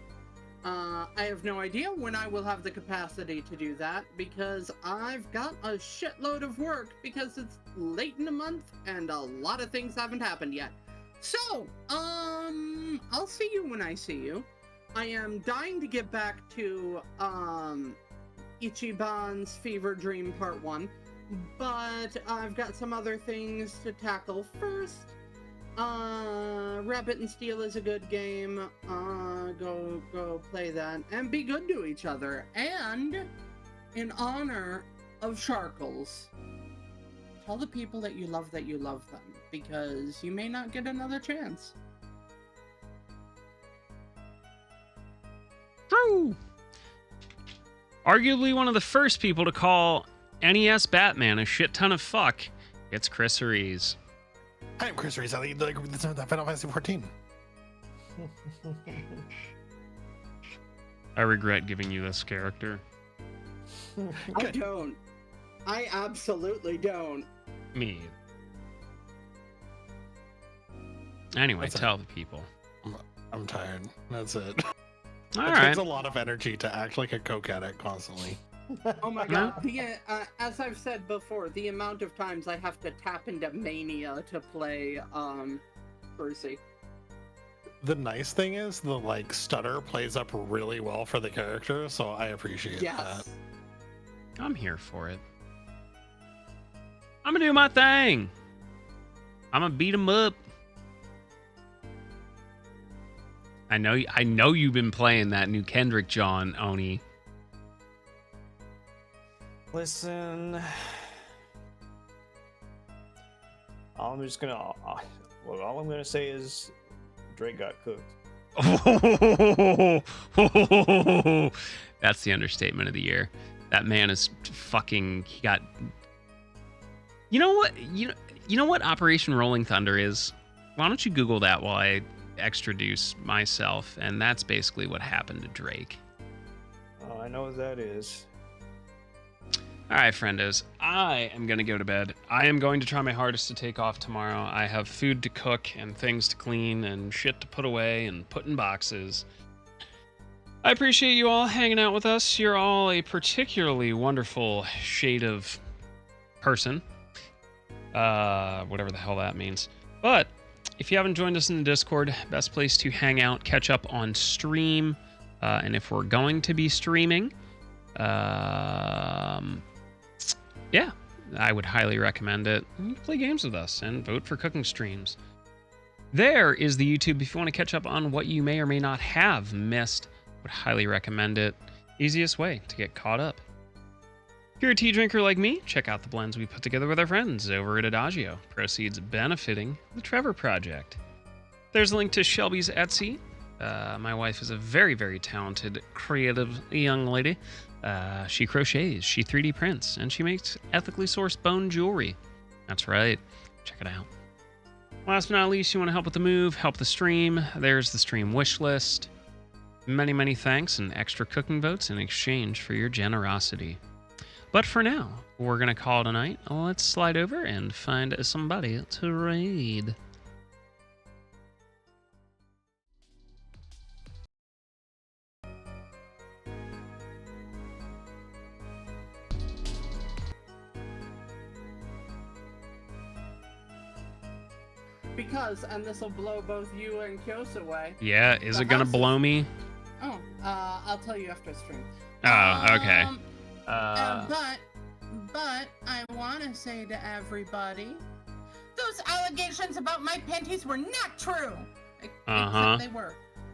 I have no idea when I will have the capacity to do that because I've got a shitload of work because it's late in the month and a lot of things haven't happened yet. So, I'll see you when I see you. I am dying to get back to, Ichiban's Fever Dream Part 1, but I've got some other things to tackle first. Rabbit and Steel is a good game. Go play that and be good to each other. And in honor of Sharkles, tell the people that you love them, because you may not get another chance. True. Arguably one of the first people to call NES Batman a shit ton of fuck. It's Chris Rees. Hi, I'm Chris Rees. I lead the Final Fantasy 14. I regret giving you this character. I don't. I absolutely don't. Me. Anyway, That's tell the people. I'm tired. That's it. All It right. takes a lot of energy to act like a coke addict constantly. Oh my god. As I've said before, the amount of times I have to tap into mania to play Percy. The nice thing is the like stutter plays up really well for the character, so I appreciate Yes. that. I'm here for it. I'm gonna do my thing. I'm gonna beat him up. I know you've been playing that new Kendrick John, Oni. Listen, all I'm gonna say is Drake got cooked. That's the understatement of the year. That man is fucking. He got. You know what? You know what Operation Rolling Thunder is? Why don't you Google that while I extraduce myself? And that's basically what happened to Drake. Oh, I know what that is. All right, friendos. I am going to go to bed. I am going to try my hardest to take off tomorrow. I have food to cook and things to clean and shit to put away and put in boxes. I appreciate you all hanging out with us. You're all a particularly wonderful shade of person. Whatever the hell that means. But if you haven't joined us in the Discord, best place to hang out, catch up on stream. And if we're going to be streaming, yeah, I would highly recommend it. You can play games with us and vote for cooking streams. There is the YouTube if you want to catch up on what you may or may not have missed. Would highly recommend it. Easiest way to get caught up. If you're a tea drinker like me, check out the blends we put together with our friends over at Adagio. Proceeds benefiting the Trevor Project. There's a link to Shelby's Etsy. My wife is a very, very talented, creative young lady. She crochets, she 3D prints, and she makes ethically sourced bone jewelry. That's right. Check it out. Last but not least, you want to help with the move, help the stream. There's the stream wish list. Many, many thanks and extra cooking votes in exchange for your generosity. But for now, we're going to call it a night. Let's slide over and find somebody to raid. Because, and this will blow both you and Kyos away. Yeah, is The it going to house blow is- me? Oh, I'll tell you after stream. Oh, okay. But I want to say to everybody, those allegations about my panties were not true. Uh-huh. Except they were.